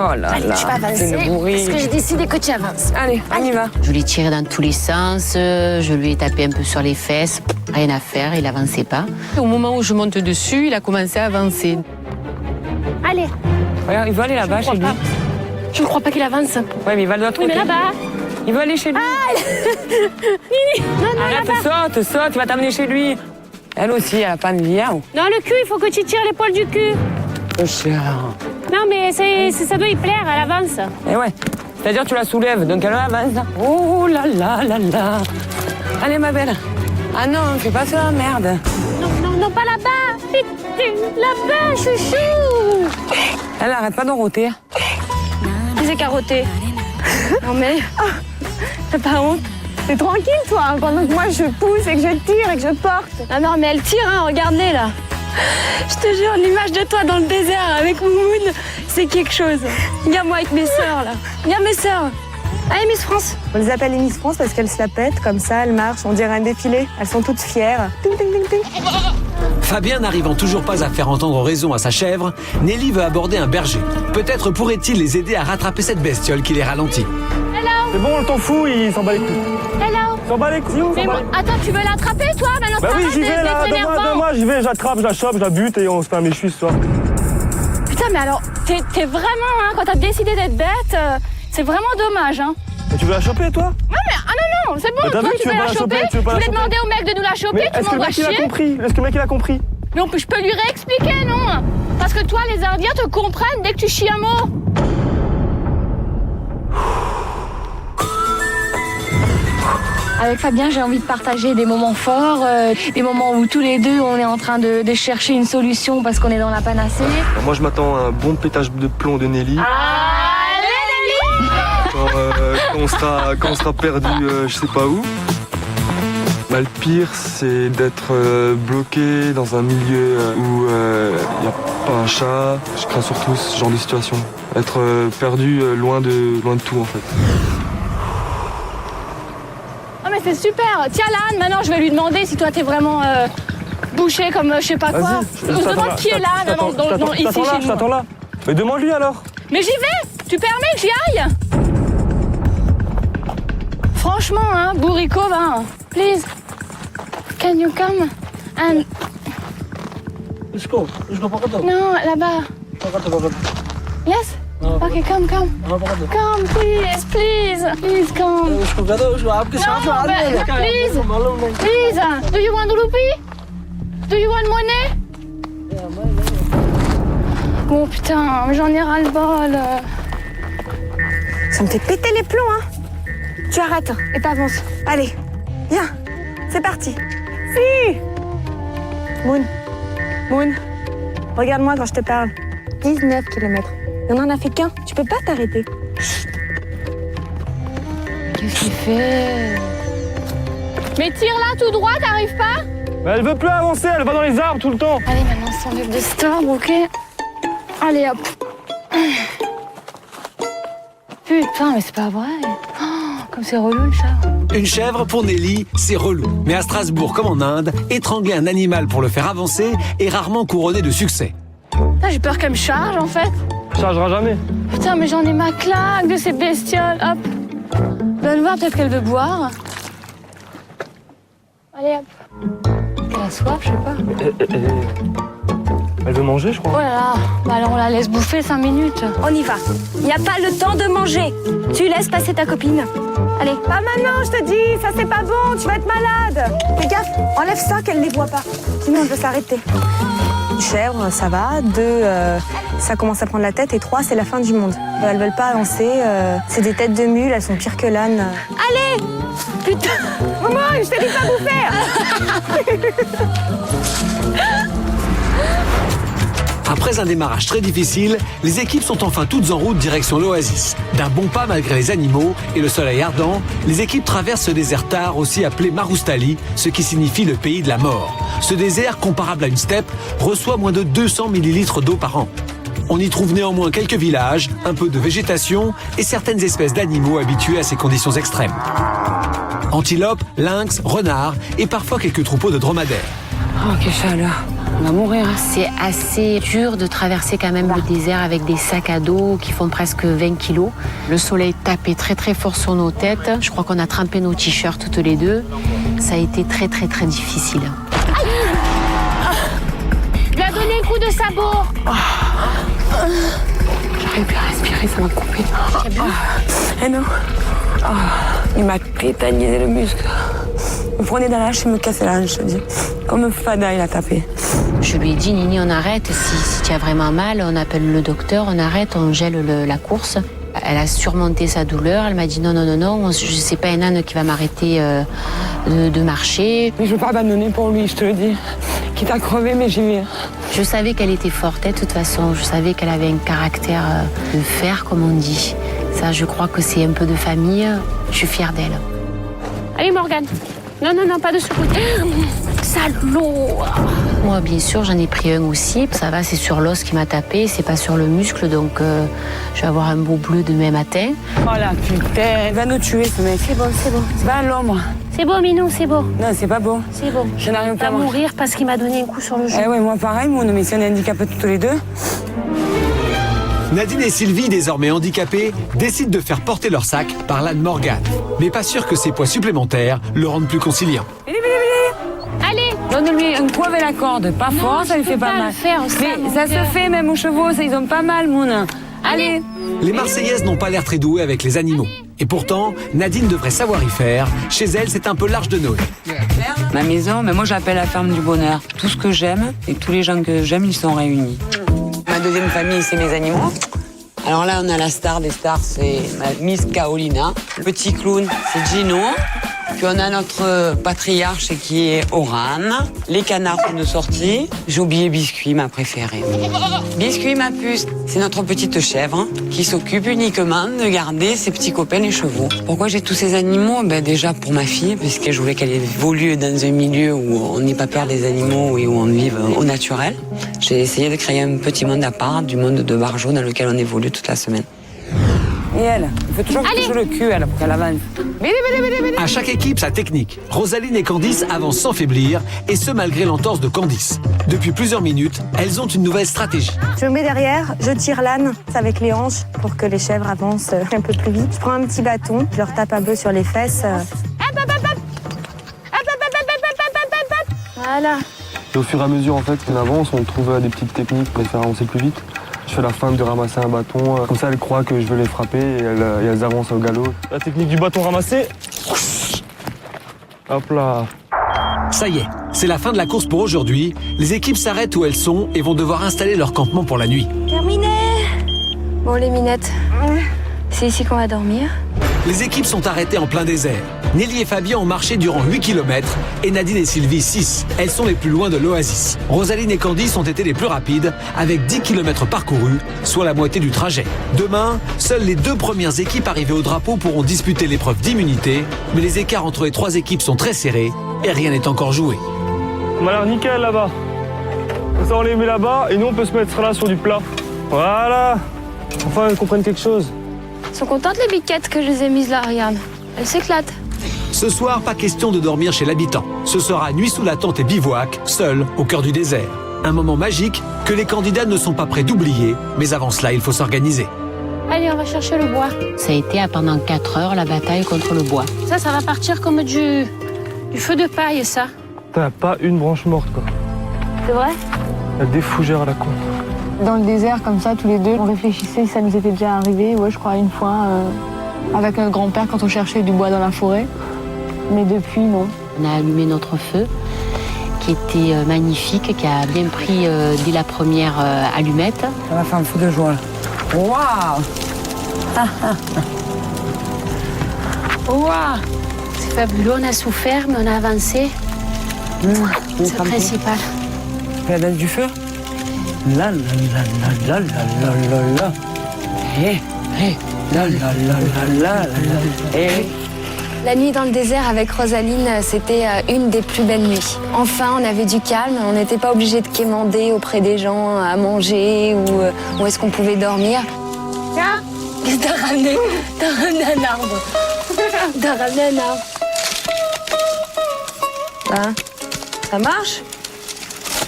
[SPEAKER 11] Oh là
[SPEAKER 5] Allez,
[SPEAKER 11] là,
[SPEAKER 5] tu vas avancer,
[SPEAKER 11] c'est une bourrine.
[SPEAKER 5] parce que j'ai décidé que tu avances.
[SPEAKER 11] Allez, on y va.
[SPEAKER 9] Je l'ai tiré dans tous les sens, je lui ai tapé un peu sur les fesses, rien à faire, il avançait pas. Au moment où je monte dessus, il a commencé à avancer.
[SPEAKER 5] Allez.
[SPEAKER 11] Regarde, il veut aller là-bas chez lui.
[SPEAKER 5] Je ne crois pas qu'il avance.
[SPEAKER 11] Ouais, mais il va de l'autre
[SPEAKER 5] Oui,
[SPEAKER 11] côté.
[SPEAKER 5] mais là-bas.
[SPEAKER 11] Il veut aller chez lui.
[SPEAKER 5] Nini. Non,
[SPEAKER 11] Arrête, saute, il va t'amener chez lui. Elle aussi, elle a pas de lien.
[SPEAKER 5] Dans le cul, il faut que tu tires l'épaule du cul.
[SPEAKER 11] Oh, cher.
[SPEAKER 5] Non, mais ça doit y plaire, elle avance.
[SPEAKER 11] Eh ouais, c'est-à-dire tu la soulèves, donc elle avance. Oh là là là là. Allez, ma belle. Ah non, fais pas ça, merde.
[SPEAKER 5] Non, pas là-bas. Putain, là-bas, chouchou.
[SPEAKER 11] Elle arrête pas d'enroter.
[SPEAKER 5] C'est carotté. Non, mais... T'as pas honte?
[SPEAKER 10] T'es tranquille, toi, hein, pendant que moi, je pousse et que je tire et que je porte.
[SPEAKER 5] Ah non, mais elle tire, hein, regarde-les, là. Je te jure, l'image de toi dans le désert avec Moumoune, c'est quelque chose. Regarde-moi avec mes sœurs, là. Regarde mes sœurs. Allez, Miss France.
[SPEAKER 10] On les appelle les Miss France parce qu'elles se la pètent, comme ça, elles marchent, on dirait un défilé. Elles sont toutes fières. Ting, ting, ting, ting.
[SPEAKER 1] Fabien n'arrivant toujours pas à faire entendre raison à sa chèvre, Nelly veut aborder un berger. Peut-être pourrait-il les aider à rattraper cette bestiole qui les ralentit.
[SPEAKER 4] C'est bon, on t'en fout, il s'en bat les couilles.
[SPEAKER 5] Hello.
[SPEAKER 4] Il s'en bat les couilles.
[SPEAKER 5] Mais moi, attends, tu veux l'attraper, toi? Maintenant,
[SPEAKER 4] Bah oui, j'y vais là, donne-moi, j'y vais, j'attrape, je la chope, je la bute et on se fait un méchu ce soir.
[SPEAKER 5] Putain, mais alors, t'es vraiment, hein, quand t'as décidé d'être bête, c'est vraiment dommage, hein.
[SPEAKER 4] Mais tu veux la choper, toi?
[SPEAKER 5] Non, mais, ah non, c'est bon,
[SPEAKER 4] Mais t'as
[SPEAKER 5] toi,
[SPEAKER 4] vu que
[SPEAKER 5] tu veux la choper.
[SPEAKER 4] tu veux pas
[SPEAKER 5] Je
[SPEAKER 4] la
[SPEAKER 5] voulais
[SPEAKER 4] choper.
[SPEAKER 5] demander au mec de nous la choper,
[SPEAKER 4] Mais
[SPEAKER 5] tu
[SPEAKER 4] est-ce que le
[SPEAKER 5] m'envoies
[SPEAKER 4] mec il a
[SPEAKER 5] chier.
[SPEAKER 4] compris? Est-ce que le mec il a compris?
[SPEAKER 5] Mais je peux lui réexpliquer, non? Parce que toi, les Indiens te comprennent dès que tu chies un mot. Avec Fabien, j'ai envie de partager des moments forts, des moments où tous les deux, on est en train de chercher une solution parce qu'on est dans la panacée.
[SPEAKER 4] Alors moi, je m'attends à un bon pétage de plomb de Nelly.
[SPEAKER 5] Allez, Nelly!
[SPEAKER 4] Quand on sera perdu, je sais pas où. Bah, le pire, c'est d'être bloqué dans un milieu où il n'y a pas un chat. Je crains surtout ce genre de situation. Être perdu loin de tout, en fait.
[SPEAKER 5] Ah mais c'est super. Tiens Lan, maintenant je vais lui demander si toi t'es vraiment bouché comme je sais pas quoi. Je me demande qui est là, ici chez
[SPEAKER 4] Je t'attends là. Mais demande-lui alors.
[SPEAKER 5] Mais j'y vais. Tu permets que j'y aille? Franchement, hein, Bourrico, ben, please, can you come and...
[SPEAKER 6] Let's go.
[SPEAKER 5] Non, là-bas. Yes? Okay, come. Come, please, come.
[SPEAKER 6] No,
[SPEAKER 5] Please. Do you want rupee? Do you want money? Oh putain, j'en ai ras-le-bol.
[SPEAKER 10] Ça me fait péter les plombs, hein. Tu arrêtes et t'avances. Allez, viens, c'est parti. Si. Moon, regarde-moi quand je te parle. 19 km. On en a fait qu'un, tu peux pas t'arrêter.
[SPEAKER 5] Qu'est-ce qu'il fait? Mais tire là tout droit, t'arrives pas?
[SPEAKER 4] Mais elle veut plus avancer, elle va dans les arbres tout le temps.
[SPEAKER 5] Allez, maintenant on s'enlève de cet arbre, ok? Allez, hop. Putain, mais c'est pas vrai. Oh, comme c'est relou le chat.
[SPEAKER 1] Une chèvre pour Nelly, c'est relou. Mais à Strasbourg comme en Inde, étrangler un animal pour le faire avancer est rarement couronné de succès.
[SPEAKER 5] J'ai peur qu'elle me charge en fait.
[SPEAKER 4] Chargera jamais.
[SPEAKER 5] Putain, mais j'en ai ma claque de ces bestioles. Hop. Donne voir, peut-être qu'elle veut boire. Allez, hop. Elle a soif, je sais pas.
[SPEAKER 4] Elle veut manger, je crois.
[SPEAKER 5] Oh là là. Bah alors on la laisse bouffer 5 minutes.
[SPEAKER 10] On y va. Il n'y a pas le temps de manger. Tu laisses passer ta copine. Allez. Pas maintenant, je te dis. Ça, c'est pas bon. Tu vas être malade. Fais gaffe. Enlève ça qu'elle ne les voit pas. Sinon, elle peut s'arrêter. Une chèvre, ça va. 2, ça commence à prendre la tête. Et 3, c'est la fin du monde. Elles veulent pas avancer. C'est des têtes de mule. Elles sont pires que l'âne. Allez. Putain. Maman, je t'ai dit pas bouffer.
[SPEAKER 1] Après un démarrage très difficile, les équipes sont enfin toutes en route direction l'oasis. D'un bon pas malgré les animaux et le soleil ardent, les équipes traversent ce désert Thar, aussi appelé Marustali, ce qui signifie le pays de la mort. Ce désert, comparable à une steppe, reçoit moins de 200 millilitres d'eau par an. On y trouve néanmoins quelques villages, un peu de végétation et certaines espèces d'animaux habitués à ces conditions extrêmes. Antilopes, lynx, renards et parfois quelques troupeaux de dromadaires.
[SPEAKER 11] Oh, quelle chaleur. On va mourir.
[SPEAKER 9] C'est assez dur de traverser quand même le désert avec des sacs à dos qui font presque 20 kilos. Le soleil tapait très très fort sur nos têtes. Je crois qu'on a trempé nos t-shirts toutes les deux. Ça a été très très très difficile.
[SPEAKER 5] Je lui ai donné un coup de sabot.
[SPEAKER 11] J'arrive plus à respirer, ça m'a coupé. Eh non. Il m'a tétanisé le muscle. Il me prenait dans la hache et me cassait la hanche, je te dis. Comme Fada, il a tapé.
[SPEAKER 9] Je lui ai dit, Nini, on arrête. Si tu as vraiment mal, on appelle le docteur, on arrête, on gèle la course. Elle a surmonté sa douleur. Elle m'a dit non, je sais pas un âne qui va m'arrêter de marcher.
[SPEAKER 11] Mais je veux pas abandonner pour lui, je te le dis. Quitte à crever, mais j'y vais.
[SPEAKER 9] Je savais qu'elle était forte, de toute façon. Je savais qu'elle avait un caractère de fer, comme on dit. Ça, je crois que c'est un peu de famille. Je suis fière d'elle.
[SPEAKER 5] Allez, Morgane. Non, pas de secours. Salaud.
[SPEAKER 9] Moi, bien sûr, j'en ai pris un aussi. Ça va, c'est sur l'os qui m'a tapé, c'est pas sur le muscle, donc je vais avoir un beau bleu demain matin.
[SPEAKER 11] Oh la putain, il va nous tuer, ce mec.
[SPEAKER 5] C'est bon.
[SPEAKER 11] C'est pas à l'ombre.
[SPEAKER 5] C'est beau, Minou, c'est beau.
[SPEAKER 11] Non, c'est pas beau.
[SPEAKER 5] C'est bon.
[SPEAKER 11] Je n'arrive pas
[SPEAKER 5] à mourir parce qu'il m'a donné un coup sur le genou.
[SPEAKER 11] Eh ouais, moi pareil, mais si on est handicapés toutes les deux.
[SPEAKER 1] Nadine et Sylvie, désormais handicapées, décident de faire porter leur sac par l'âne Morgane. Mais pas sûr que ces poids supplémentaires le rendent plus conciliant.
[SPEAKER 5] Allez.
[SPEAKER 11] Donne-lui un coup avec la corde, pas fort, ça lui fait pas mal. Mais ça se fait même aux chevaux, ils ont pas mal, Mouna. Allez.
[SPEAKER 1] Les Marseillaises n'ont pas l'air très douées avec les animaux. Et pourtant, Nadine devrait savoir y faire. Chez elle, c'est un peu large de Noël.
[SPEAKER 11] Ma maison, mais moi j'appelle la ferme du bonheur. Tout ce que j'aime et tous les gens que j'aime, ils sont réunis. Ma deuxième famille, c'est mes animaux. Alors là, on a la star des stars, c'est ma Miss Kaolina. Le petit clown, c'est Gino. Puis on a notre patriarche qui est Oran. Les canards sont de sortie. J'ai oublié Biscuit, ma préférée. Biscuit, ma puce, c'est notre petite chèvre qui s'occupe uniquement de garder ses petits copains les chevaux. Pourquoi j'ai tous ces animaux? Déjà pour ma fille, puisque je voulais qu'elle évolue dans un milieu où on n'ait pas peur des animaux et où on vive au naturel. J'ai essayé de créer un petit monde à part du monde de Barjo dans lequel on évolue toute la semaine. Et elle fait toujours le cul, elle, pour qu'elle avance.
[SPEAKER 1] À chaque équipe, sa technique. Rosaline et Candice avancent sans faiblir, et ce malgré l'entorse de Candice. Depuis plusieurs minutes, elles ont une nouvelle stratégie.
[SPEAKER 10] Je me mets derrière, je tire l'âne avec les hanches pour que les chèvres avancent un peu plus vite. Je prends un petit bâton, je leur tape un peu sur les fesses. Voilà.
[SPEAKER 4] Et au fur et à mesure en fait qu'on avance, on trouve des petites techniques pour les faire avancer plus vite. Je fais la feinte de ramasser un bâton, comme ça elles croient que je veux les frapper et elles avancent au galop. La technique du bâton ramassé. Hop là.
[SPEAKER 1] Ça y est, c'est la fin de la course pour aujourd'hui. Les équipes s'arrêtent où elles sont et vont devoir installer leur campement pour la nuit.
[SPEAKER 5] Terminé. Bon, les minettes, c'est ici qu'on va dormir.
[SPEAKER 1] Les équipes sont arrêtées en plein désert. Nelly et Fabien ont marché durant 8 km et Nadine et Sylvie 6. Elles sont les plus loin de l'oasis. Rosaline et Candice ont été les plus rapides avec 10 km parcourus, soit la moitié du trajet. Demain, seules les 2 premières équipes arrivées au drapeau pourront disputer l'épreuve d'immunité, mais les écarts entre les 3 équipes sont très serrés et rien n'est encore joué.
[SPEAKER 4] On a l'air nickel là-bas. Ça on les met là-bas et nous on peut se mettre là sur du plat. Voilà. Enfin elles comprennent quelque chose.
[SPEAKER 5] Elles sont contentes les biquettes que je les ai mises là, regarde. Elles s'éclatent.
[SPEAKER 1] Ce soir, pas question de dormir chez l'habitant. Ce sera nuit sous la tente et bivouac, seul au cœur du désert. Un moment magique que les candidats ne sont pas prêts d'oublier, mais avant cela, il faut s'organiser.
[SPEAKER 5] Allez, on va chercher le bois.
[SPEAKER 9] Ça a été pendant 4 heures la bataille contre le bois.
[SPEAKER 5] Ça va partir comme du feu de paille, ça.
[SPEAKER 4] T'as pas une branche morte quoi.
[SPEAKER 5] C'est vrai?
[SPEAKER 4] Il y a des fougères à la con.
[SPEAKER 10] Dans le désert, comme ça, tous les deux, on réfléchissait si ça nous était déjà arrivé. Ouais, je crois une fois, avec notre grand-père, quand on cherchait du bois dans la forêt. Mais depuis, non.
[SPEAKER 9] On a allumé notre feu, qui était magnifique, qui a bien pris dès la première allumette.
[SPEAKER 11] Ça va faire un fou de joie, là. Waouh!
[SPEAKER 5] Waouh! C'est fabuleux, on a souffert, mais on a avancé. C'est le principal.
[SPEAKER 11] La danse du feu? La la la la la la la la. Hé, hé, la la la la la la. Hé.
[SPEAKER 3] La nuit dans le désert avec Rosaline, c'était une des plus belles nuits. Enfin, on avait du calme, on n'était pas obligé de quémander auprès des gens à manger ou où est-ce qu'on pouvait dormir.
[SPEAKER 5] Tiens, t'as ramené un arbre. T'as ramené un arbre.
[SPEAKER 3] Hein? Ça marche?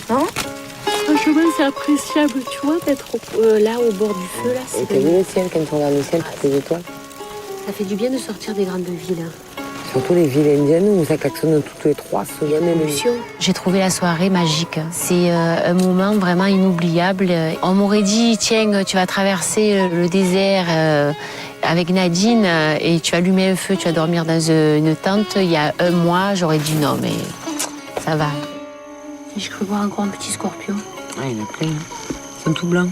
[SPEAKER 3] Non?
[SPEAKER 5] Franchement, c'est appréciable, tu vois, d'être là au bord du feu. Là,
[SPEAKER 11] Et t'as vu le ciel, quand tu regardes le ciel, toutes les étoiles?
[SPEAKER 9] Ça fait du bien de sortir des grandes villes.
[SPEAKER 11] Surtout les villes indiennes où ça klaxonne toutes les 3 secondes.
[SPEAKER 9] J'ai trouvé la soirée magique. C'est un moment vraiment inoubliable. On m'aurait dit, tiens, tu vas traverser le désert avec Nadine et tu vas allumer un feu, tu vas dormir dans une tente. Il y a un mois, j'aurais dit non, mais ça va.
[SPEAKER 5] J'ai cru voir encore un petit scorpion.
[SPEAKER 11] Ah, il y en a plein. Ils sont tout blancs.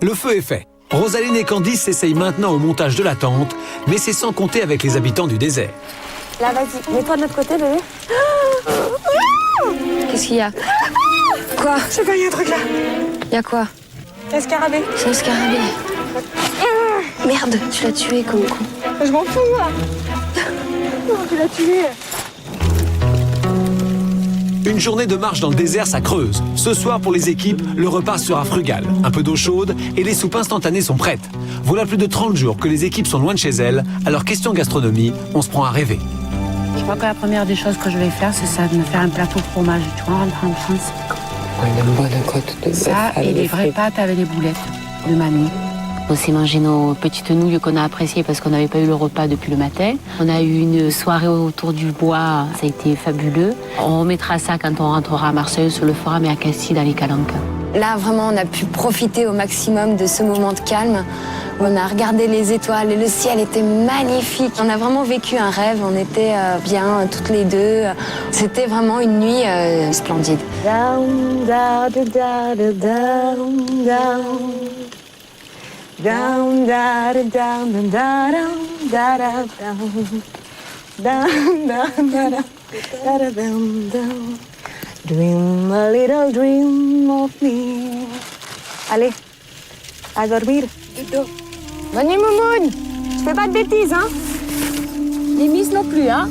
[SPEAKER 1] Le feu est fait. Rosaline et Candice s'essayent maintenant au montage de la tente, mais c'est sans compter avec les habitants du désert.
[SPEAKER 10] Là, vas-y, mets-toi de l'autre côté, bébé.
[SPEAKER 3] Qu'est-ce qu'il y a? Quoi?
[SPEAKER 10] Je sais pas, il y a un truc là.
[SPEAKER 3] Il y a quoi?
[SPEAKER 10] C'est un scarabée.
[SPEAKER 3] C'est un scarabée. Merde, tu l'as tué comme con.
[SPEAKER 10] Je m'en fous, là. Non, tu l'as tué.
[SPEAKER 1] Une journée de marche dans le désert, ça creuse. Ce soir, pour les équipes, le repas sera frugal. Un peu d'eau chaude et les soupes instantanées sont prêtes. Voilà plus de 30 jours que les équipes sont loin de chez elles. Alors, question gastronomie, on se prend à rêver.
[SPEAKER 9] Je crois que la première des choses que je vais faire, c'est ça, de me faire un plateau de fromage. Tu vois, en rentrant en France.
[SPEAKER 11] Une bonne côte de bœuf.
[SPEAKER 9] Ça et des vraies pâtes avec des boulettes de mamie. On s'est mangé nos petites nouilles qu'on a appréciées parce qu'on n'avait pas eu le repas depuis le matin. On a eu une soirée autour du bois, ça a été fabuleux. On remettra ça quand on rentrera à Marseille, sur le Forum et à Castille dans les Calanques.
[SPEAKER 3] Là, vraiment, on a pu profiter au maximum de ce moment de calme. On a regardé les étoiles et le ciel était magnifique. On a vraiment vécu un rêve, on était bien toutes les deux. C'était vraiment une nuit splendide.
[SPEAKER 10] Down, down, down, down, down. Down, down, down, down, down, down, down. Down, down, down, down, down, down. Dream a little dream of me. Allez, à dormir. Bonne nuit, Moumoune. Je fais pas de bêtises, hein. Les miss non plus, hein.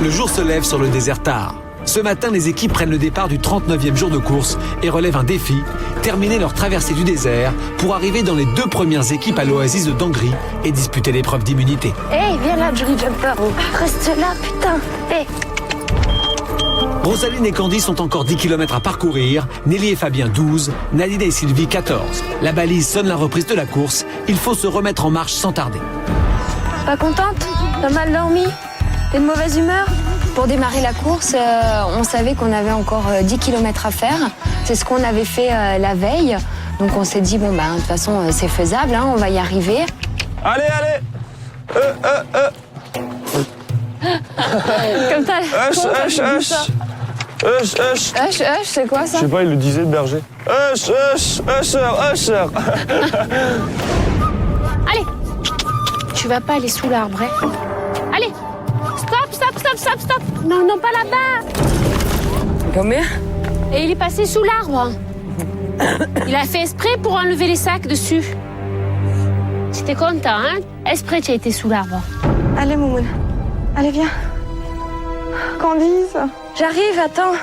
[SPEAKER 1] Le jour se lève sur le désert tard. Ce matin, les équipes prennent le départ du 39e jour de course et relèvent un défi, terminer leur traversée du désert pour arriver dans les 2 premières équipes à l'oasis de Dangri et disputer l'épreuve d'immunité.
[SPEAKER 10] Hé, viens là, Johnny Jumper. Reste là, putain. Hé.
[SPEAKER 1] Rosaline et Candice ont encore 10 km à parcourir, Nelly et Fabien 12, Nadine et Sylvie 14. La balise sonne la reprise de la course, il faut se remettre en marche sans tarder.
[SPEAKER 5] Pas contente? T'as mal dormi? T'es de mauvaise humeur?
[SPEAKER 3] Pour démarrer la course, on savait qu'on avait encore 10 km à faire. C'est ce qu'on avait fait la veille. Donc on s'est dit, bon, bah, de toute façon, c'est faisable, hein, on va y arriver.
[SPEAKER 2] Allez, allez.
[SPEAKER 5] Comme ça.
[SPEAKER 3] C'est quoi ça?
[SPEAKER 4] Je sais pas, il le disait, le berger. Usher.
[SPEAKER 5] Allez. Tu vas pas aller sous l'arbre, hein? Allez. Stop. Non, pas là-bas.
[SPEAKER 11] Combien?
[SPEAKER 5] Et il est passé sous l'arbre. Il a fait exprès pour enlever les sacs dessus. T'es content, hein? Exprès, tu as été sous l'arbre.
[SPEAKER 10] Allez, Moumoune. Allez, viens. Candice. J'arrive, attends.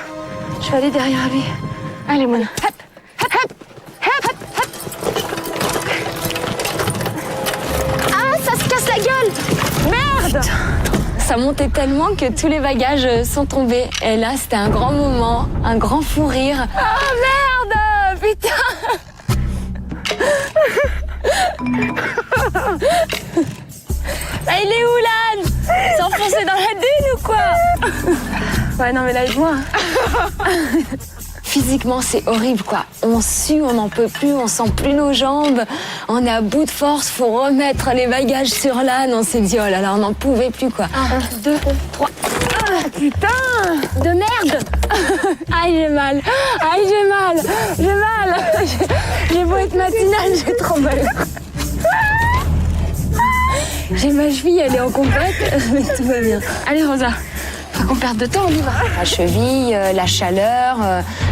[SPEAKER 10] Je vais aller derrière lui. Allez, Moumoune. Hop.
[SPEAKER 5] Ah, ça se casse la gueule!
[SPEAKER 10] Merde!
[SPEAKER 3] Ça montait tellement que tous les bagages sont tombés. Et là, c'était un grand moment, un grand fou rire.
[SPEAKER 5] Oh merde! Putain! Bah, il est où, l'âne? S'est enfoncé dans la dune ou quoi?
[SPEAKER 10] Ouais, non, mais là, aide-moi.
[SPEAKER 3] Physiquement, c'est horrible, quoi. On sue, on n'en peut plus, on sent plus nos jambes. On est à bout de force, faut remettre les bagages sur l'âne. On s'est dit, oh là là, on n'en pouvait plus, quoi.
[SPEAKER 5] 1, 2, 3.
[SPEAKER 10] Ah, putain!
[SPEAKER 5] De merde!
[SPEAKER 10] Aïe, j'ai mal. J'ai beau être matinale, j'ai trop mal. J'ai ma cheville, elle est en complète, mais tout va bien. Allez, Rosa. Faut qu'on perde de temps, on y va.
[SPEAKER 3] La cheville, la chaleur,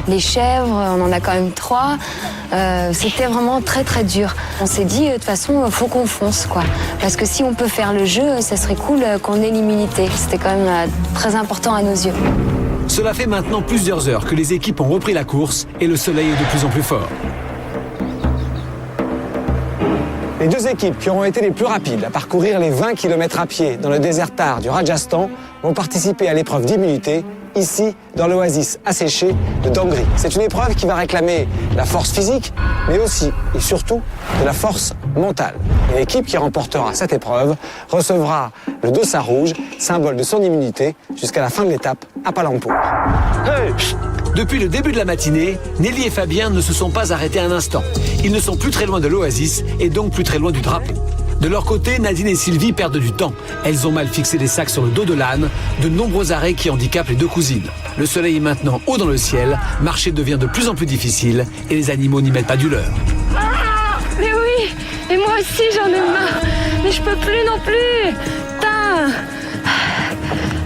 [SPEAKER 3] les chèvres, on en a quand même 3. C'était vraiment très très dur. On s'est dit, de toute façon, faut qu'on fonce, quoi. Parce que si on peut faire le jeu, ça serait cool qu'on ait l'immunité. C'était quand même très important à nos yeux.
[SPEAKER 1] Cela fait maintenant plusieurs heures que les équipes ont repris la course et le soleil est de plus en plus fort.
[SPEAKER 7] Les 2 équipes qui auront été les plus rapides à parcourir les 20 km à pied dans le désert Thar du Rajasthan vont participer à l'épreuve d'immunité, ici, dans l'oasis asséchée de Dangri. C'est une épreuve qui va réclamer la force physique, mais aussi et surtout de la force mentale. Et l'équipe qui remportera cette épreuve recevra le dossard rouge, symbole de son immunité, jusqu'à la fin de l'étape à Palampur.
[SPEAKER 1] Hey! Depuis le début de la matinée, Nelly et Fabien ne se sont pas arrêtés un instant. Ils ne sont plus très loin de l'oasis et donc plus très loin du drapeau. De leur côté, Nadine et Sylvie perdent du temps. Elles ont mal fixé des sacs sur le dos de l'âne, de nombreux arrêts qui handicapent les 2 cousines. Le soleil est maintenant haut dans le ciel, marcher devient de plus en plus difficile et les animaux n'y mettent pas du leur.
[SPEAKER 5] Ah, mais oui! Et moi aussi, j'en ai marre! Mais je peux plus non plus! Putain!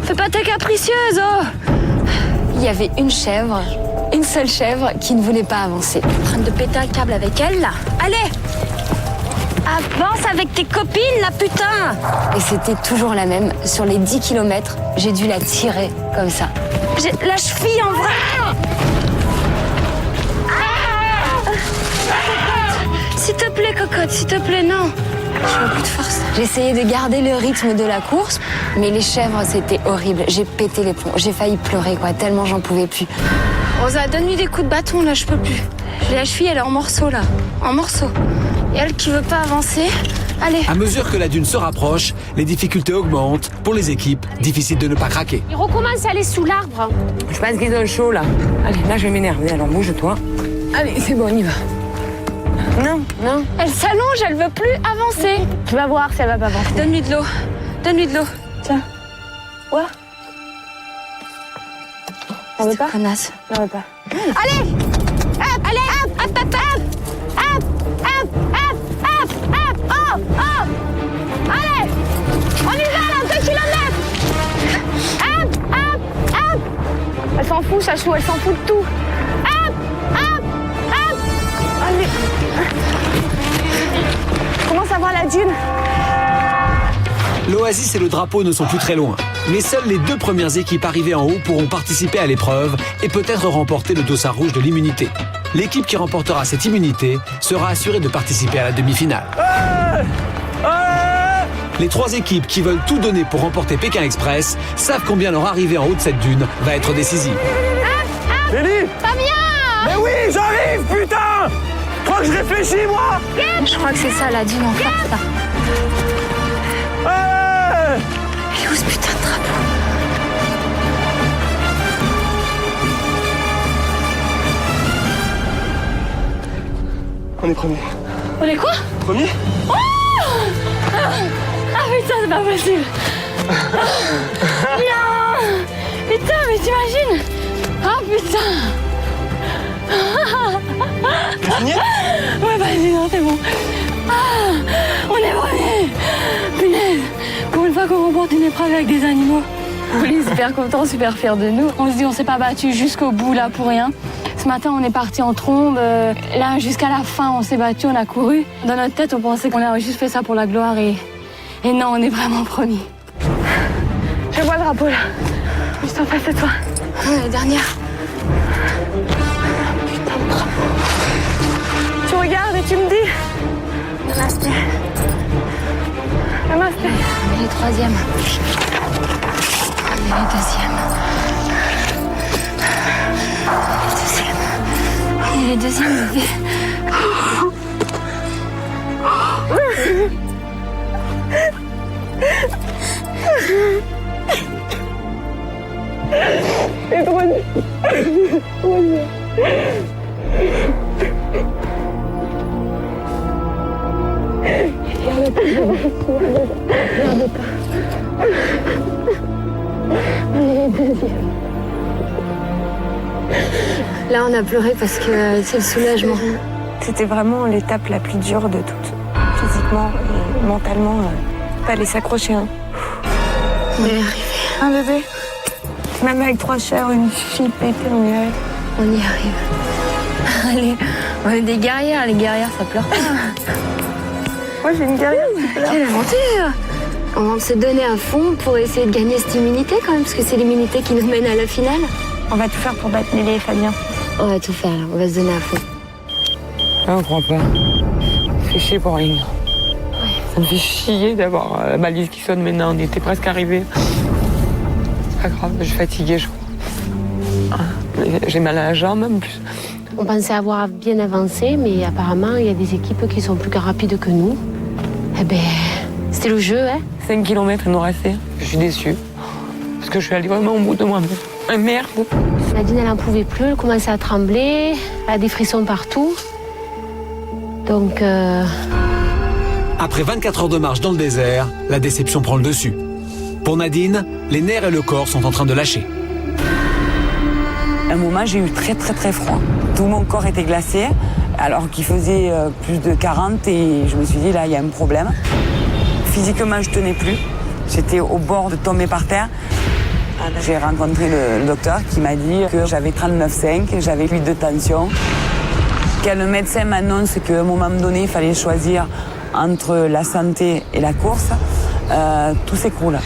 [SPEAKER 5] Fais pas ta capricieuse, oh!
[SPEAKER 3] Il y avait une chèvre, une seule chèvre qui ne voulait pas avancer.
[SPEAKER 5] En train de péter un câble avec elle, là. Allez! Avance avec tes copines, là, putain!
[SPEAKER 3] Et c'était toujours la même. Sur les 10 km, j'ai dû la tirer comme ça.
[SPEAKER 5] J'ai la cheville en vrai! S'il te plaît, cocotte, s'il te plaît, non. J'ai beaucoup de force.
[SPEAKER 3] J'essayais de garder le rythme de la course, mais les chèvres, c'était horrible. J'ai pété les plombs. J'ai failli pleurer, quoi, tellement j'en pouvais plus.
[SPEAKER 5] Rosa, donne-lui des coups de bâton, là, je peux plus. J'ai la cheville, elle est en morceaux, là. En morceaux. Et elle qui veut pas avancer, allez.
[SPEAKER 1] À mesure que la dune se rapproche, les difficultés augmentent. Pour les équipes, difficile de ne pas craquer.
[SPEAKER 5] Il recommence à aller sous l'arbre.
[SPEAKER 11] Je pense qu'ils ont chaud, là. Allez, là, je vais m'énerver, alors bouge-toi. Allez, c'est bon, on y va. Non.
[SPEAKER 5] Elle s'allonge, elle veut plus avancer.
[SPEAKER 10] Tu vas voir si elle va pas avancer.
[SPEAKER 5] Donne-lui de l'eau. Donne-lui de l'eau.
[SPEAKER 10] Tiens. Ouais. Elle veut pas?
[SPEAKER 3] Connasse.
[SPEAKER 10] Elle veut pas.
[SPEAKER 5] Allez! Hop! Allez! Hop! Hop! Hop! Hop! Hop! Hop!
[SPEAKER 8] Oh, oh. Allez, on y va là, 2 kilomètres. Hop, hop, hop. Elle s'en fout, Chachou, elle s'en fout de tout. Hop, hop, hop. Allez. Comment ça va la dune?
[SPEAKER 1] L'Oasis et le drapeau ne sont plus très loin. Mais seules les 2 premières équipes arrivées en haut pourront participer à l'épreuve et peut-être remporter le dossard rouge de l'immunité. L'équipe qui remportera cette immunité sera assurée de participer à la demi-finale. Les 3 équipes qui veulent tout donner pour remporter Pékin Express savent combien leur arrivée en haut de cette dune va être décisive.
[SPEAKER 8] Lélie! Fabien!
[SPEAKER 12] Mais oui, j'arrive, putain! Je crois que je réfléchis, moi!
[SPEAKER 5] Je crois que c'est ça, la dune en face, là. Il est où ce putain de drapeau?
[SPEAKER 12] On est premier.
[SPEAKER 5] On est quoi?
[SPEAKER 12] Premier?
[SPEAKER 5] Oh! Ah putain, c'est pas possible! Non! Putain, mais t'imagines? Ah putain!
[SPEAKER 12] T'es signé?
[SPEAKER 5] Ouais, vas-y, non, c'est bon. Ah, on est premier! Punaise! Pour une fois qu'on remporte une épreuve avec des animaux. On est super contents, super fiers de nous. On se dit, on s'est pas battu jusqu'au bout, là, pour rien. Ce matin, on est parti en trombe. Là, jusqu'à la fin, on s'est battu, on a couru. Dans notre tête, on pensait qu'on avait juste fait ça pour la gloire. Et non, on est vraiment promis.
[SPEAKER 10] Je vois le drapeau, là. Juste en face de toi.
[SPEAKER 5] La dernière.
[SPEAKER 10] Putain de drapeau. Tu regardes et tu me dis... Namasté. Namasté.
[SPEAKER 5] On est les 3e. On est les 2e. On est les 2e, bébé.
[SPEAKER 10] C'est trop dur. Trop dur. Regarde pas. On est les 2e.
[SPEAKER 5] Là, on a pleuré parce que c'est le soulagement.
[SPEAKER 10] C'était vraiment l'étape la plus dure de toutes. Physiquement et mentalement, fallait s'accrocher.
[SPEAKER 5] On est arrivé.
[SPEAKER 10] Un bébé. Même avec 3 chairs, une fille pétée, on y arrive.
[SPEAKER 5] On y arrive. Allez, on est des guerrières. Les guerrières, ça pleure pas.
[SPEAKER 10] Moi, j'ai une guerrière.
[SPEAKER 5] Quelle aventure! On se donnait à fond pour essayer de gagner cette immunité quand même, parce que c'est l'immunité qui nous mène à la finale.
[SPEAKER 10] On va tout faire pour battre Lélie et Fabien.
[SPEAKER 5] On va tout faire, là. On va se donner à fond.
[SPEAKER 11] Je crois pas. Ça fait chier pour rien. Ça me fait chier d'avoir la balise qui sonne maintenant. On était presque arrivés. C'est pas grave, je suis fatiguée, je crois. J'ai mal à la jambe en plus.
[SPEAKER 9] On pensait avoir bien avancé, mais apparemment, il y a des équipes qui sont plus rapides que nous. Eh ben, c'était le jeu, hein.
[SPEAKER 11] 5 km, il nous restait. Je suis déçue. Parce que je suis allée vraiment au bout de moi-même. Merde.
[SPEAKER 9] Nadine, elle n'en pouvait plus, elle commençait à trembler, elle a des frissons partout. Donc...
[SPEAKER 1] Après 24 heures de marche dans le désert, la déception prend le dessus. Pour Nadine, les nerfs et le corps sont en train de lâcher.
[SPEAKER 11] À un moment, j'ai eu très froid. Tout mon corps était glacé, alors qu'il faisait plus de 40 et je me suis dit, là, il y a un problème. Physiquement, je tenais plus. J'étais au bord de tomber par terre. J'ai rencontré le docteur qui m'a dit que j'avais 39,5, j'avais 8 de tension. Quand le médecin m'annonce qu'à un moment donné, il fallait choisir entre la santé et la course, tout s'écroule.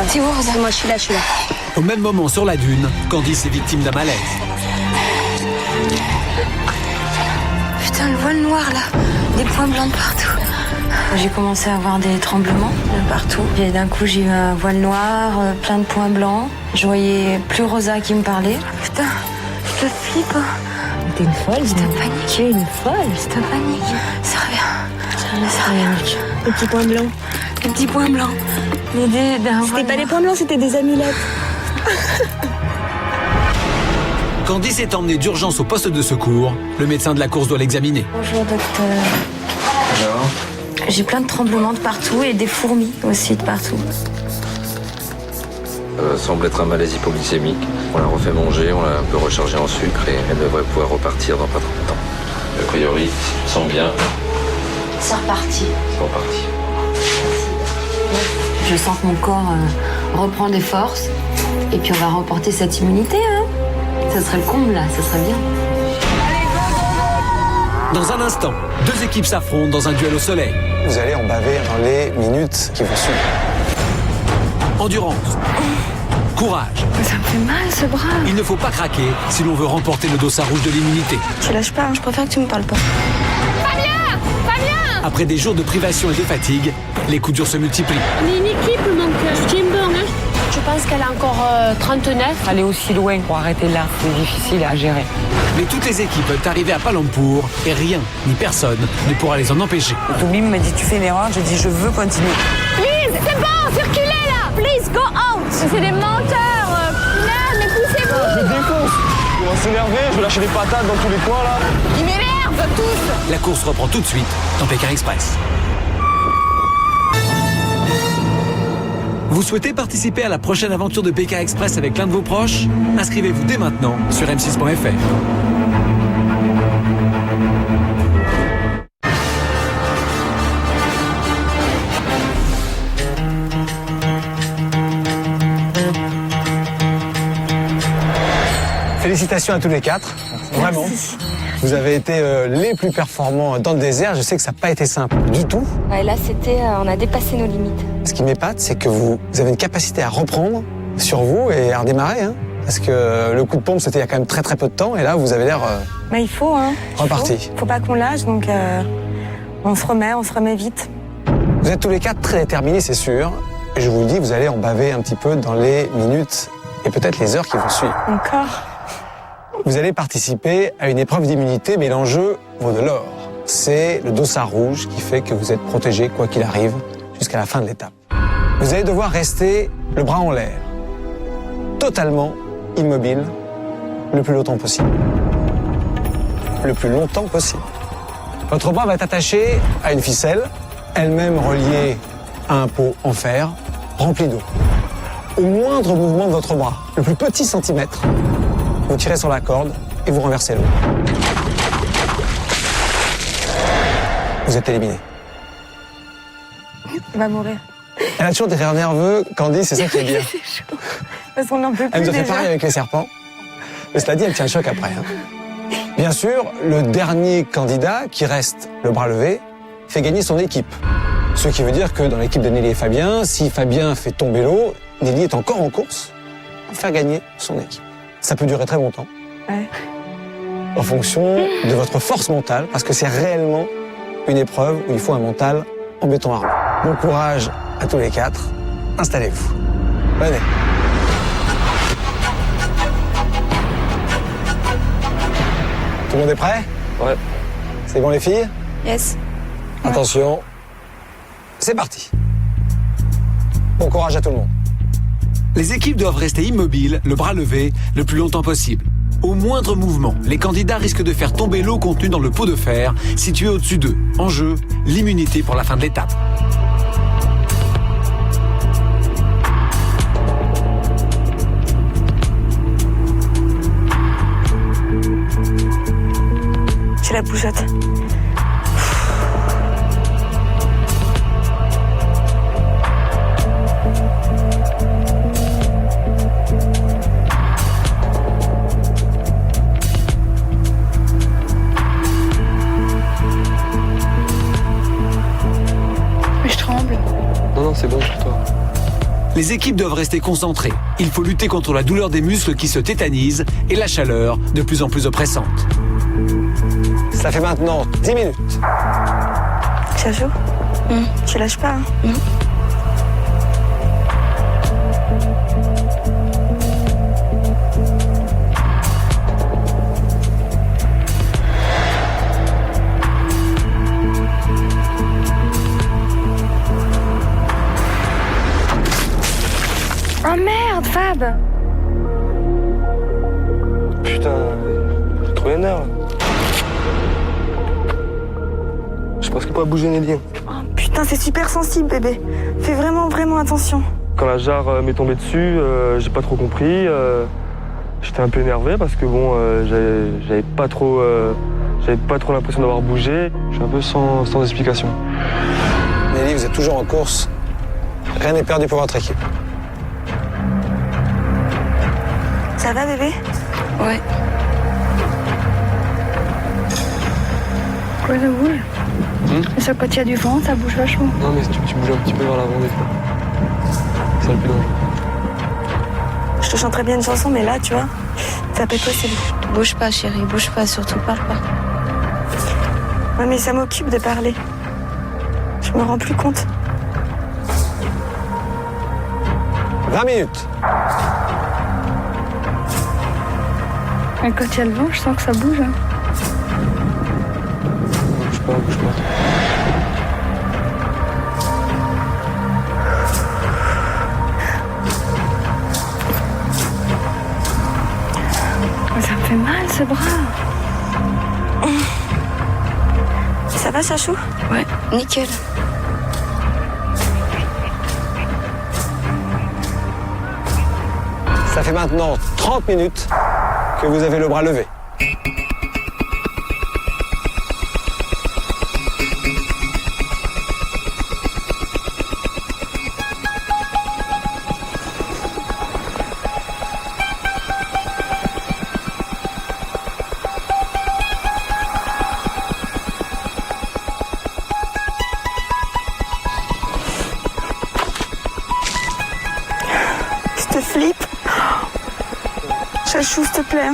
[SPEAKER 5] C'est où, Rosa? Moi, je suis là.
[SPEAKER 1] Au même moment, sur la dune, Candice est victime d'un malaise.
[SPEAKER 5] Putain, le voile noir, là. Des points blancs de partout. J'ai commencé à avoir des tremblements de partout. Et d'un coup, j'ai eu un voile noir, plein de points blancs. Je voyais plus Rosa qui me parlait. Putain, je te flippe.
[SPEAKER 10] T'es une folle.
[SPEAKER 5] J'étais en panique.
[SPEAKER 10] Tu es une folle.
[SPEAKER 5] J'étais en panique. Ça revient.
[SPEAKER 10] Les petits points blancs.
[SPEAKER 5] Les petits points blancs. L'idée d'un voile
[SPEAKER 10] C'était pas
[SPEAKER 5] noir.
[SPEAKER 10] des points blancs, c'était des amulettes.
[SPEAKER 1] Candice est emmenée d'urgence au poste de secours. Le médecin de la course doit l'examiner.
[SPEAKER 5] Bonjour, docteur.
[SPEAKER 2] Alors?
[SPEAKER 5] J'ai plein de tremblements de partout et des fourmis aussi de partout.
[SPEAKER 2] Ça semble être un malaise hypoglycémique. On la refait manger, on l'a un peu rechargée en sucre et elle devrait pouvoir repartir dans pas trop de temps. A priori, je sens bien.
[SPEAKER 9] C'est reparti.
[SPEAKER 4] C'est reparti.
[SPEAKER 9] Je sens que mon corps reprend des forces. Et puis on va remporter cette immunité, hein. Ça serait le comble, là, ça serait bien.
[SPEAKER 1] Dans un instant, deux équipes s'affrontent dans un duel au soleil.
[SPEAKER 7] Vous allez en baver dans les minutes qui vont suivre.
[SPEAKER 1] Endurance. Courage.
[SPEAKER 10] Ça me fait mal ce bras.
[SPEAKER 1] Il ne faut pas craquer si l'on veut remporter le dossard rouge de l'immunité.
[SPEAKER 10] Tu lâches pas, hein, je préfère que tu me parles pas.
[SPEAKER 8] Fabien! Fabien!
[SPEAKER 1] Après des jours de privation et de fatigue, les coups durs se multiplient.
[SPEAKER 5] On est une équipe, donc je tiens bon, hein.
[SPEAKER 9] Je pense qu'elle a encore 39.
[SPEAKER 11] Aller aussi loin pour arrêter là, c'est difficile à gérer.
[SPEAKER 1] Mais toutes les équipes peuvent arriver à Palampour et rien ni personne ne pourra les en empêcher.
[SPEAKER 11] Toubib m'a dit tu fais une erreur, j'ai dit je veux continuer.
[SPEAKER 8] Please, c'est bon, circulez là! Please, go out! C'est des menteurs! Punaise, mais poussez-vous!
[SPEAKER 12] Je défonce. On va s'énerver, je vais lâcher des patates dans tous les coins là.
[SPEAKER 8] Ils m'énervent tous!
[SPEAKER 1] La course reprend tout de suite dans Pékin Express. Vous souhaitez participer à la prochaine aventure de Pékin Express avec l'un de vos proches? Inscrivez-vous dès maintenant sur m6.fr.
[SPEAKER 7] Félicitations à tous les quatre. Vraiment. Vous avez été les plus performants dans le désert. Je sais que ça n'a pas été simple du tout.
[SPEAKER 10] Ouais, là, on a dépassé nos limites.
[SPEAKER 7] Ce qui m'épate, c'est que vous avez une capacité à reprendre sur vous et à redémarrer. Hein. Parce que le coup de pompe, c'était il y a quand même très très peu de temps. Et là, vous avez l'air
[SPEAKER 10] Bah, il faut, hein.
[SPEAKER 7] reparti.
[SPEAKER 10] Faut pas qu'on lâche, donc on se remet vite.
[SPEAKER 7] Vous êtes tous les quatre très déterminés, c'est sûr. Et je vous le dis, vous allez en baver un petit peu dans les minutes et peut-être les heures qui vont suivre.
[SPEAKER 10] Encore.
[SPEAKER 7] Vous allez participer à une épreuve d'immunité, mais l'enjeu vaut de l'or. C'est le dossard rouge qui fait que vous êtes protégé, quoi qu'il arrive, jusqu'à la fin de l'étape. Vous allez devoir rester le bras en l'air, totalement immobile, le plus longtemps possible. Le plus longtemps possible. Votre bras va être attaché à une ficelle, elle-même reliée à un pot en fer, rempli d'eau. Au moindre mouvement de votre bras, le plus petit centimètre, vous tirez sur la corde et vous renversez l'eau. Vous êtes éliminé.
[SPEAKER 10] Il va mourir.
[SPEAKER 7] Elle a toujours des rires nerveux, Candy, c'est ça qui est bien.
[SPEAKER 10] C'est chaud. Parce qu'on n'en peut plus.
[SPEAKER 7] Elle nous a fait
[SPEAKER 10] déjà.
[SPEAKER 7] pareil avec les serpents. Mais cela dit, elle tient le choc après. Hein. Bien sûr, le dernier candidat, qui reste le bras levé, fait gagner son équipe. Ce qui veut dire que dans l'équipe de Nelly et Fabien, si Fabien fait tomber l'eau, Nelly est encore en course pour faire gagner son équipe. Ça peut durer très longtemps.
[SPEAKER 10] Ouais.
[SPEAKER 7] En fonction de votre force mentale, parce que c'est réellement une épreuve où il faut un mental en béton armé. Bon courage à tous les quatre. Installez-vous. Venez. Tout le monde est prêt?
[SPEAKER 4] Ouais.
[SPEAKER 7] C'est bon les filles?
[SPEAKER 10] Yes.
[SPEAKER 7] Attention. C'est parti. Bon courage à tout le monde.
[SPEAKER 1] Les équipes doivent rester immobiles, le bras levé, le plus longtemps possible. Au moindre mouvement, les candidats risquent de faire tomber l'eau contenue dans le pot de fer situé au-dessus d'eux. En jeu, l'immunité pour la fin de l'étape.
[SPEAKER 10] J'ai la poussette.
[SPEAKER 5] Mais je tremble.
[SPEAKER 4] Non, c'est bon pour toi.
[SPEAKER 1] Les équipes doivent rester concentrées. Il faut lutter contre la douleur des muscles qui se tétanisent et la chaleur de plus en plus oppressante.
[SPEAKER 7] Ça fait maintenant 10 minutes.
[SPEAKER 10] C'est chaud. Tu lâches pas. Hein. Oh merde, Fab.
[SPEAKER 4] Putain, j'ai trop les nerfs. Je pense qu'il pas bouger Nelly.
[SPEAKER 10] Oh, putain, c'est super sensible, bébé. Fais vraiment attention.
[SPEAKER 4] Quand la jarre m'est tombée dessus, j'ai pas trop compris. J'étais un peu énervé parce que bon, j'avais pas trop J'avais pas trop l'impression d'avoir bougé. Je suis un peu sans explication.
[SPEAKER 7] Nelly, vous êtes toujours en course. Rien n'est perdu pour votre équipe.
[SPEAKER 10] Ça va, bébé?
[SPEAKER 5] Ouais. Quoi, ça bouge? Et ça, quand il y a du vent, ça bouge vachement.
[SPEAKER 4] Non, mais tu bouges un petit peu vers l'avant des fois. C'est le plus dangereux.
[SPEAKER 10] Je te chanterais bien une chanson, mais là, tu vois, ça peut être possible.
[SPEAKER 5] Bouge pas, chérie, bouge pas, surtout parle pas.
[SPEAKER 10] Ouais, mais ça m'occupe de parler. Je me rends plus compte.
[SPEAKER 7] 20 minutes.
[SPEAKER 5] Et quand il y a le vent, je sens que ça bouge. Hein.
[SPEAKER 4] Bouge pas, bouge pas.
[SPEAKER 5] Ça me fait mal, ce bras.
[SPEAKER 10] Ça va, Chachou?
[SPEAKER 5] Ouais, nickel.
[SPEAKER 7] Ça fait maintenant 30 minutes que vous avez le bras levé.
[SPEAKER 10] Je te flippe. Chachou, s'il te plaît.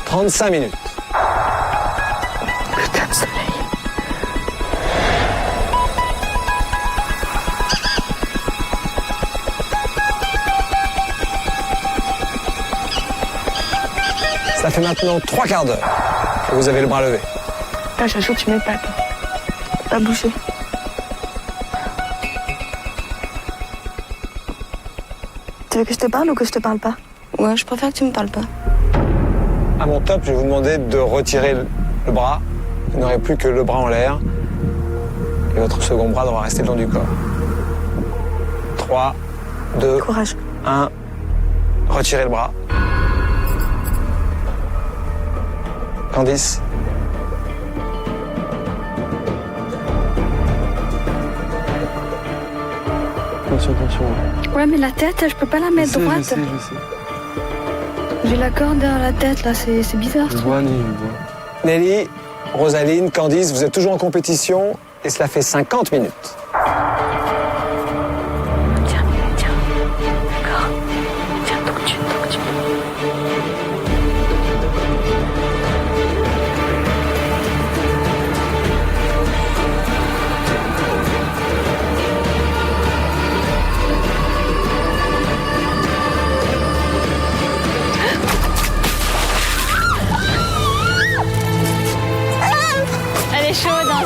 [SPEAKER 7] « 35 minutes.
[SPEAKER 5] Putain de soleil.
[SPEAKER 7] Ça fait maintenant 3 quarts d'heure que vous avez le bras levé.
[SPEAKER 10] Ah, Chachou, tu m'épates. Pas bouger. Tu veux que je te parle ou que je te parle pas?
[SPEAKER 5] Ouais, je préfère que tu me parles pas.
[SPEAKER 7] À mon top, je vais vous demander de retirer le bras. Vous n'aurez plus que le bras en l'air. Et votre second bras devra rester le long du corps. 3, 2,
[SPEAKER 10] Courage.
[SPEAKER 7] 1. Retirez le bras. Candice.
[SPEAKER 4] Attention, attention.
[SPEAKER 5] Ouais, mais la tête, je peux pas la mettre droite.
[SPEAKER 4] Je sais.
[SPEAKER 5] J'ai la corde derrière la tête, là, c'est bizarre.
[SPEAKER 4] Je vois, Nelly, je vois.
[SPEAKER 7] Nelly, Rosaline, Candice, vous êtes toujours en compétition et cela fait 50 minutes.
[SPEAKER 5] Tiens, d'accord. Tiens, donc tu. Elle est chaude, hein.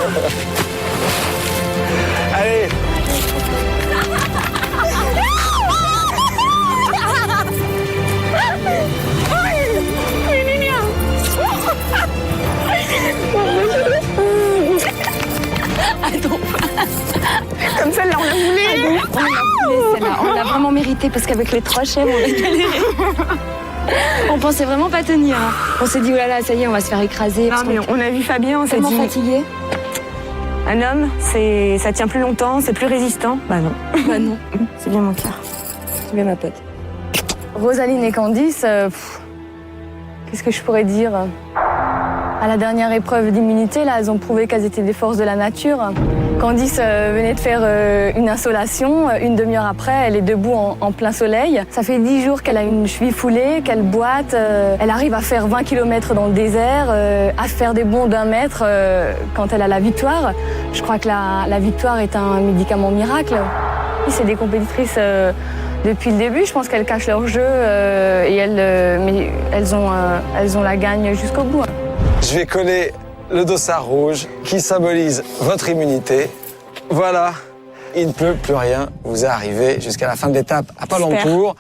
[SPEAKER 7] Allez.
[SPEAKER 10] Comme celle-là, on l'a voulu.
[SPEAKER 3] On l'a voulu, celle-là. On l'a vraiment mérité parce qu'avec les 3 chèvres, on a galéré. On pensait vraiment pas tenir. Hein. On s'est dit, oh là là, ça y est, on va se faire écraser.
[SPEAKER 10] Non, mais on a vu Fabien, on s'est
[SPEAKER 3] tellement
[SPEAKER 10] dit...
[SPEAKER 3] fatigué.
[SPEAKER 10] Un homme, ça tient plus longtemps, c'est plus résistant. Bah non.
[SPEAKER 3] Bah non.
[SPEAKER 10] C'est bien mon cœur.
[SPEAKER 3] C'est bien ma pote. Rosaline et Candice, qu'est-ce que je pourrais dire? À la dernière épreuve d'immunité, là, elles ont prouvé qu'elles étaient des forces de la nature. Candice venait de faire une insolation. Une demi-heure après, elle est debout en plein soleil. Ça fait 10 jours qu'elle a une cheville foulée, qu'elle boite. Elle arrive à faire 20 km dans le désert, à faire des bonds d'1 mètre quand elle a la victoire. Je crois que la victoire est un médicament miracle. C'est des compétitrices depuis le début. Je pense qu'elles cachent leur jeu mais elles ont la gagne jusqu'au bout.
[SPEAKER 7] Je vais coller le dossard rouge qui symbolise votre immunité. Voilà, il ne peut plus rien vous arriver jusqu'à la fin de l'étape à Palentour.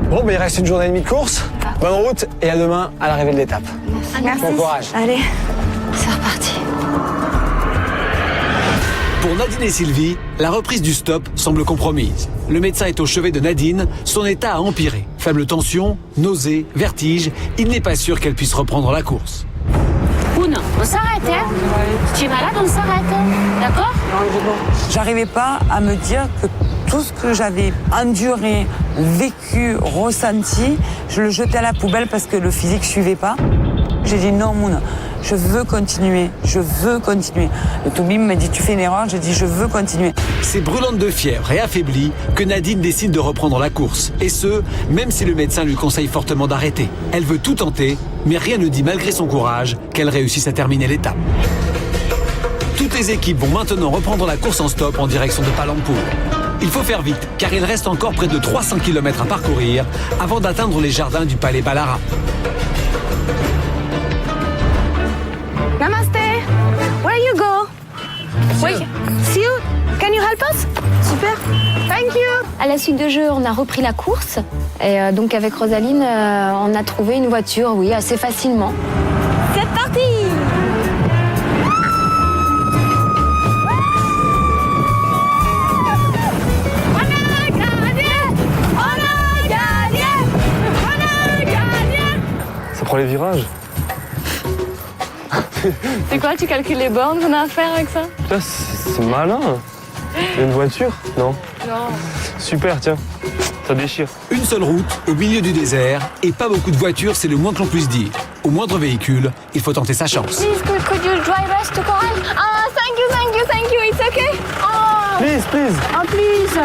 [SPEAKER 7] Bon, il reste une journée et demie de course. Bonne route et à demain à l'arrivée de l'étape.
[SPEAKER 10] Merci.
[SPEAKER 7] Bon courage.
[SPEAKER 10] Allez.
[SPEAKER 3] C'est reparti.
[SPEAKER 1] Pour Nadine et Sylvie, la reprise du stop semble compromise. Le médecin est au chevet de Nadine, son état a empiré. Faible tension, nausées, vertige, il n'est pas sûr qu'elle puisse reprendre la course.
[SPEAKER 9] Poun, on s'arrête, hein? Si tu es malade, on s'arrête, d'accord?
[SPEAKER 11] J'arrivais pas à me dire que tout ce que j'avais enduré, vécu, ressenti, je le jetais à la poubelle parce que le physique suivait pas. J'ai dit non, Mouna, je veux continuer, je veux continuer. Le Toubib m'a dit tu fais une erreur, j'ai dit je veux continuer.
[SPEAKER 1] C'est brûlante de fièvre et affaiblie que Nadine décide de reprendre la course. Et ce, même si le médecin lui conseille fortement d'arrêter. Elle veut tout tenter, mais rien ne dit malgré son courage qu'elle réussisse à terminer l'étape. Toutes les équipes vont maintenant reprendre la course en stop en direction de Palanpur. Il faut faire vite, car il reste encore près de 300 km à parcourir avant d'atteindre les jardins du Palais Balara.
[SPEAKER 8] Namaste. Where you go? Wait, see you? Can you help us? Super. Thank you.
[SPEAKER 3] À la suite de jeu, on a repris la course. Et donc avec Rosaline, on a trouvé une voiture, oui, assez facilement.
[SPEAKER 10] C'est parti!
[SPEAKER 4] Ça prend les virages.
[SPEAKER 5] C'est quoi, tu calcules les bornes qu'on a à faire avec ça?
[SPEAKER 4] Là, c'est malin. Il y a une voiture? Non.
[SPEAKER 5] Non.
[SPEAKER 4] Super, tiens. Ça déchire.
[SPEAKER 1] Une seule route, au milieu du désert, et pas beaucoup de voitures, c'est le moins que l'on puisse dire. Au moindre véhicule, il faut tenter sa chance.
[SPEAKER 8] Please, could you drive us to Coral? Thank you, it's okay. Oh,
[SPEAKER 4] Please, please.
[SPEAKER 8] oh please.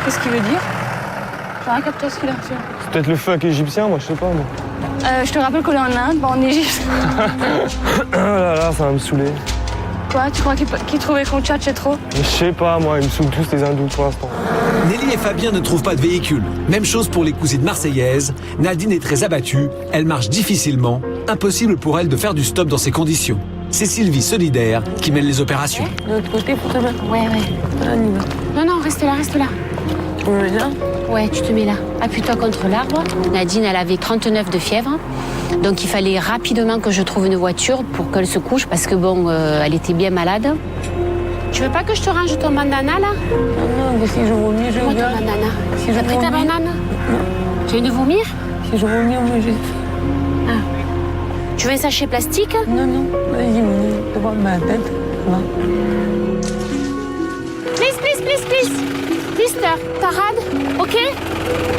[SPEAKER 5] Qu'est-ce qu'il veut dire? J'ai rien capté ce qu'il a reçu.
[SPEAKER 4] C'est peut-être le fuck égyptien, moi, je sais pas, moi.
[SPEAKER 5] Je te rappelle qu'on est en Inde, pas en Égypte.
[SPEAKER 4] Oh là là, ça va me saouler.
[SPEAKER 5] Quoi, tu crois qu'il trouvait qu'on tchatchait trop?
[SPEAKER 4] Je sais pas, moi, ils me saoulent tous les hindous pour l'instant.
[SPEAKER 1] Nelly et Fabien ne trouvent pas de véhicule. Même chose pour les cousines marseillaises. Nadine est très abattue, elle marche difficilement. Impossible pour elle de faire du stop dans ces conditions. C'est Sylvie, solidaire, qui mène les opérations.
[SPEAKER 11] De l'autre côté, pour te mettre.
[SPEAKER 9] Ouais.
[SPEAKER 11] On y va.
[SPEAKER 9] Non, reste là.
[SPEAKER 11] On le met là?
[SPEAKER 9] Ouais, tu te mets là. Appuie-toi contre l'arbre. Nadine, elle avait 39 de fièvre. Donc il fallait rapidement que je trouve une voiture pour qu'elle se couche parce que bon, elle était bien malade. Tu veux pas que je te range ton bandana là?
[SPEAKER 11] Non, mais si je vomis, je
[SPEAKER 9] Moi, ton
[SPEAKER 11] regarde.
[SPEAKER 9] bandana.
[SPEAKER 11] Si
[SPEAKER 9] Tu
[SPEAKER 11] je
[SPEAKER 9] as pris ta
[SPEAKER 11] vomis.
[SPEAKER 9] banane?
[SPEAKER 11] Non.
[SPEAKER 9] Tu viens de vomir?
[SPEAKER 11] Si je vomis, on me jette.
[SPEAKER 9] Tu veux un sachet plastique?
[SPEAKER 11] Non, vas-y, devant ma tête. Va.
[SPEAKER 9] Please. Mister, Tarad, ok?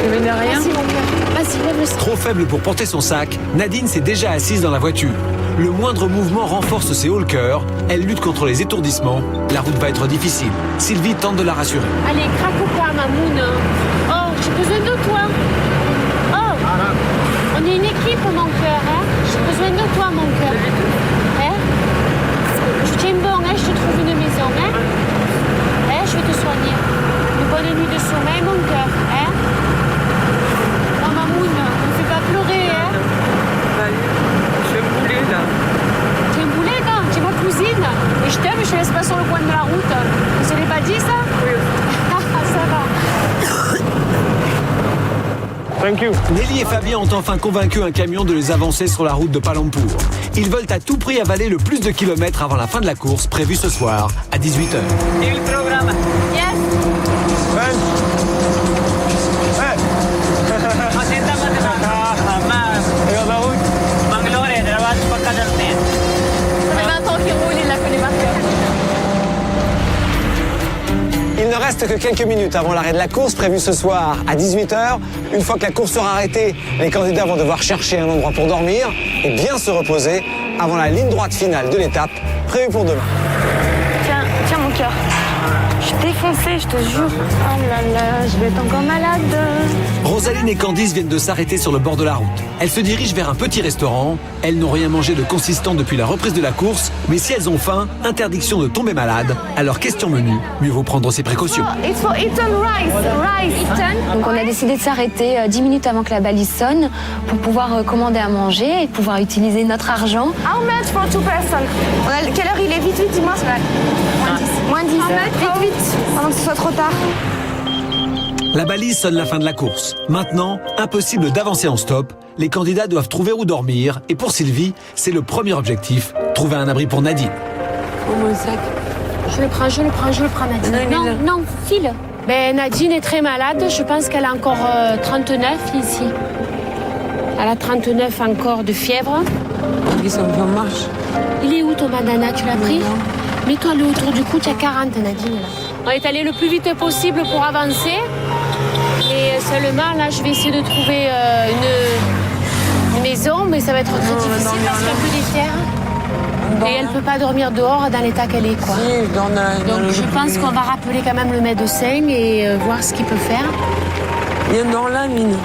[SPEAKER 11] Je vais derrière.
[SPEAKER 9] Vas-y, mon cœur. Vas-y, lève le sac.
[SPEAKER 1] Trop faible pour porter son sac, Nadine s'est déjà assise dans la voiture. Le moindre mouvement renforce ses hauts le cœur. Elle lutte contre les étourdissements. La route va être difficile. Sylvie tente de la rassurer.
[SPEAKER 9] Allez, craque ou pas, Mamoun? Oh, j'ai besoin de toi. Oh, on est une équipe, mon cœur, hein? J'ai besoin de toi, mon cœur. Hein? Je tiens bon, hein? Je te trouve une maison, hein? Hein? Je vais te soigner. Une bonne nuit de sommeil, mon cœur, hein? Non, Mamoun, ne me fais pas pleurer, hein?
[SPEAKER 11] Je vais me bouler là.
[SPEAKER 9] Tu es un boulet, là? Tu es ma cousine. Et je t'aime, je te laisse pas sur le coin de la route. Je te l'ai pas dit, ça?
[SPEAKER 11] Oui.
[SPEAKER 9] Ça va.
[SPEAKER 4] Thank you.
[SPEAKER 1] Nelly et Fabien ont enfin convaincu un camion de les avancer sur la route de Palanpur. Ils veulent à tout prix avaler le plus de kilomètres avant la fin de la course prévue ce soir à 18h.
[SPEAKER 6] Il programme.
[SPEAKER 9] Yes.
[SPEAKER 4] Regarde la route.
[SPEAKER 5] Ça fait 20 ans qu'il roule, il la connaît par cœur.
[SPEAKER 7] Il ne reste que quelques minutes avant l'arrêt de la course prévue ce soir à 18h. Une fois que la course sera arrêtée, les candidats vont devoir chercher un endroit pour dormir et bien se reposer avant la ligne droite finale de l'étape prévue pour demain.
[SPEAKER 10] Tiens mon cœur. Je suis défoncée, je te jure. Oh là là, je vais être encore malade.
[SPEAKER 1] Rosaline et Candice viennent de s'arrêter sur le bord de la route. Elles se dirigent vers un petit restaurant. Elles n'ont rien mangé de consistant depuis la reprise de la course, mais si elles ont faim, interdiction de tomber malade. Alors question menu, mieux vaut prendre ses précautions.
[SPEAKER 8] It's for Eton rice. Eton.
[SPEAKER 3] Donc on a décidé de s'arrêter 10 minutes avant que la balise sonne pour pouvoir commander à manger et pouvoir utiliser notre argent.
[SPEAKER 8] How much for 2 persons? Quelle heure il est? Vite, dis-moi. Moins 10. Vite, avant que ce soit trop tard.
[SPEAKER 1] La balise sonne la fin de la course. Maintenant, impossible d'avancer en stop. Les candidats doivent trouver où dormir. Et pour Sylvie, c'est le premier objectif, trouver un abri pour Nadine.
[SPEAKER 11] Oh mon sac.
[SPEAKER 9] Je le prends, Nadine.
[SPEAKER 11] Non, il est là.
[SPEAKER 9] Non, file. Nadine est très malade. Je pense qu'elle a encore 39 ici. Elle a 39 encore de fièvre.
[SPEAKER 11] Ils sont en marche.
[SPEAKER 9] Il est où ton bandana? Tu l'as pris? Mets-toi le autour du cou, tu as 40 Nadine. Là. On est allé le plus vite possible pour avancer. Et seulement là, je vais essayer de trouver une maison, mais ça va être très difficile parce qu'il y a un peu des terres. Et elle ne peut pas dormir dehors dans l'état qu'elle est, quoi. Donc je pense qu'on va rappeler quand même le médecin et voir ce qu'il peut faire.
[SPEAKER 11] Viens dans la mine.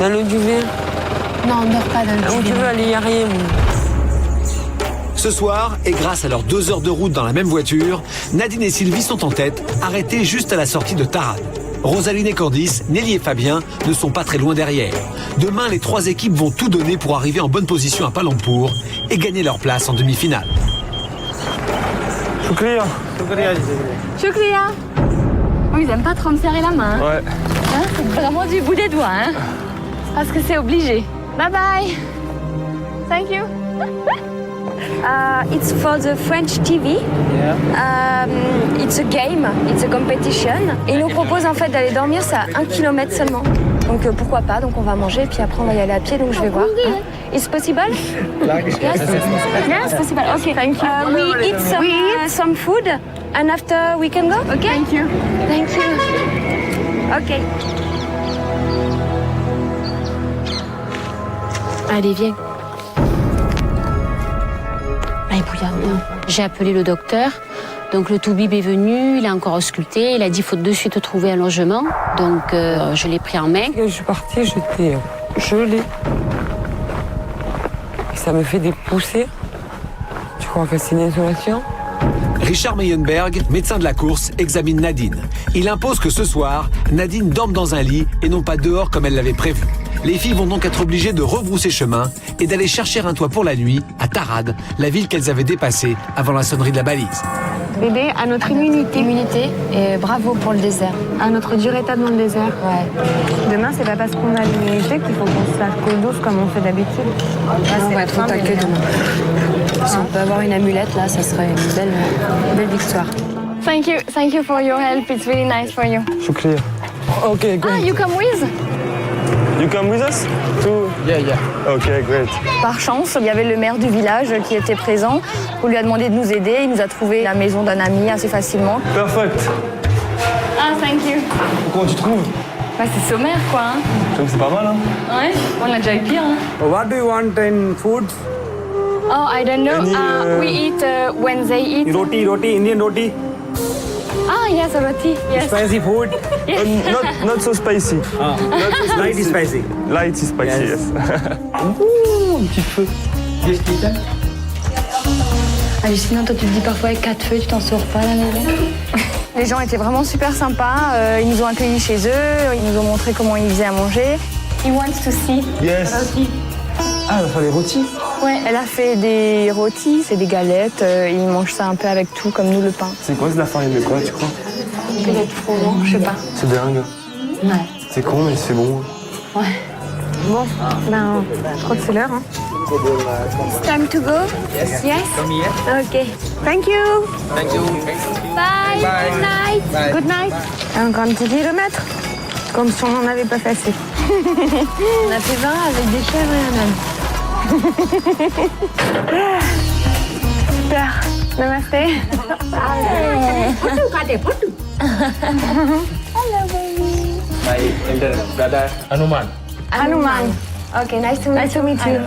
[SPEAKER 11] Dans le duvet.
[SPEAKER 9] Non, on ne dort pas dans le duvet.
[SPEAKER 11] Où tu veux aller, il n'y a rien.
[SPEAKER 1] Ce soir, et grâce à leurs 2 heures de route dans la même voiture, Nadine et Sylvie sont en tête, arrêtées juste à la sortie de Tarade. Rosaline et Candice, Nelly et Fabien ne sont pas très loin derrière. Demain, les 3 équipes vont tout donner pour arriver en bonne position à Palampour et gagner leur place en demi-finale.
[SPEAKER 4] Choukria.
[SPEAKER 10] Choukria. Oh, ils aiment pas trop me serrer la main.
[SPEAKER 4] Ouais.
[SPEAKER 10] Hein, c'est vraiment du bout des doigts, hein. Parce que c'est obligé. Bye bye. Thank you. It's for the French TV. It's a game, it's a competition. Et ils nous proposent en fait d'aller dormir, c'est à 1 km seulement. Donc pourquoi pas, donc on va manger, puis après on va y aller à pied, donc je vais voir. Hein? It's possible? Yes? Yes, possible. Okay, thank you. We eat some food, and after we can go, okay? Thank you. Thank you. Okay.
[SPEAKER 9] Allez, viens. J'ai appelé le docteur. Donc le toubib est venu, il a encore ausculté, il a dit qu'il faut de suite trouver un logement. Donc je l'ai pris en main.
[SPEAKER 11] Quand je suis partie, j'étais gelée. Et ça me fait des poussées. Tu crois que c'est une insolation?
[SPEAKER 1] Richard Meyenberg, médecin de la course, examine Nadine. Il impose que ce soir, Nadine dorme dans un lit et non pas dehors comme elle l'avait prévu. Les filles vont donc être obligées de rebrousser chemin et d'aller chercher un toit pour la nuit à Tarade, la ville qu'elles avaient dépassée avant la sonnerie de la balise.
[SPEAKER 10] Bébé, à notre immunité.
[SPEAKER 3] Immunité et bravo pour le désert.
[SPEAKER 10] À notre dur état dans le désert.
[SPEAKER 3] Ouais.
[SPEAKER 10] Demain, c'est pas parce qu'on a l'immunité qu'il faut qu'on se lave qu'au douce comme on fait d'habitude.
[SPEAKER 3] On va être au taquet demain. Si on peut avoir une amulette, là, ça serait une belle victoire.
[SPEAKER 10] Thank you for your help. It's really nice for you.
[SPEAKER 4] Choukria.
[SPEAKER 12] Okay, great.
[SPEAKER 10] Ah, you come with?
[SPEAKER 12] You come with us? To...
[SPEAKER 4] Yeah.
[SPEAKER 12] Okay, great.
[SPEAKER 10] Par chance, il y avait le maire du village qui était présent. On lui a demandé de nous aider. Il nous a trouvé la maison d'un ami assez facilement.
[SPEAKER 12] Perfect.
[SPEAKER 10] Ah, thank you.
[SPEAKER 12] Comment tu trouves?
[SPEAKER 10] Bah, c'est sommaire, quoi. Hein.
[SPEAKER 12] Je trouve que c'est pas mal, hein?
[SPEAKER 10] Ouais, on a déjà eu pire. Hein.
[SPEAKER 12] What do you want in food?
[SPEAKER 10] Oh, I don't know. We eat when they eat.
[SPEAKER 12] Roti, Indian roti.
[SPEAKER 10] Ah, yes, roti. Yes.
[SPEAKER 12] Spicy food?
[SPEAKER 10] Yes.
[SPEAKER 12] Not so spicy.
[SPEAKER 13] Not so spicy. Light is spicy.
[SPEAKER 12] Light is spicy, yes.
[SPEAKER 13] Ouh, un petit feu. Qu'est-ce qu'il y a?
[SPEAKER 10] Ah, sinon, toi, tu te dis parfois avec 4 feux, tu t'en sors pas, la maison. Les gens étaient vraiment super sympas. Ils nous ont accueillis chez eux. Ils nous ont montré comment ils faisaient à manger. He wants to see.
[SPEAKER 12] Yes.
[SPEAKER 10] Roti.
[SPEAKER 12] Ah, elle va faire des rôtis?
[SPEAKER 10] Ouais, elle a fait des rôtis, c'est des galettes. Ils mangent ça un peu avec tout, comme nous, le pain.
[SPEAKER 12] C'est quoi, c'est de la farine de quoi, tu crois?
[SPEAKER 10] Peut-être froment, je sais pas.
[SPEAKER 12] C'est dingue.
[SPEAKER 10] Ouais.
[SPEAKER 12] C'est con, mais c'est bon.
[SPEAKER 10] Ouais. Bon, ben, je crois que c'est l'heure. Hein. It's time to go? Yes. Yes?
[SPEAKER 13] Come here.
[SPEAKER 10] Okay. Thank you.
[SPEAKER 13] Thank you.
[SPEAKER 10] Bye.
[SPEAKER 13] Bye.
[SPEAKER 10] Good night.
[SPEAKER 13] Bye.
[SPEAKER 10] Good night. Encore un petit kilomètre. Comme si on n'en avait pas fait assez.
[SPEAKER 3] On a fait 20 avec des chèvres et un âne.
[SPEAKER 10] Super. Namaste.
[SPEAKER 3] Hello, baby.
[SPEAKER 13] My elder brother Hanuman.
[SPEAKER 10] Hanuman. Okay, nice to meet you.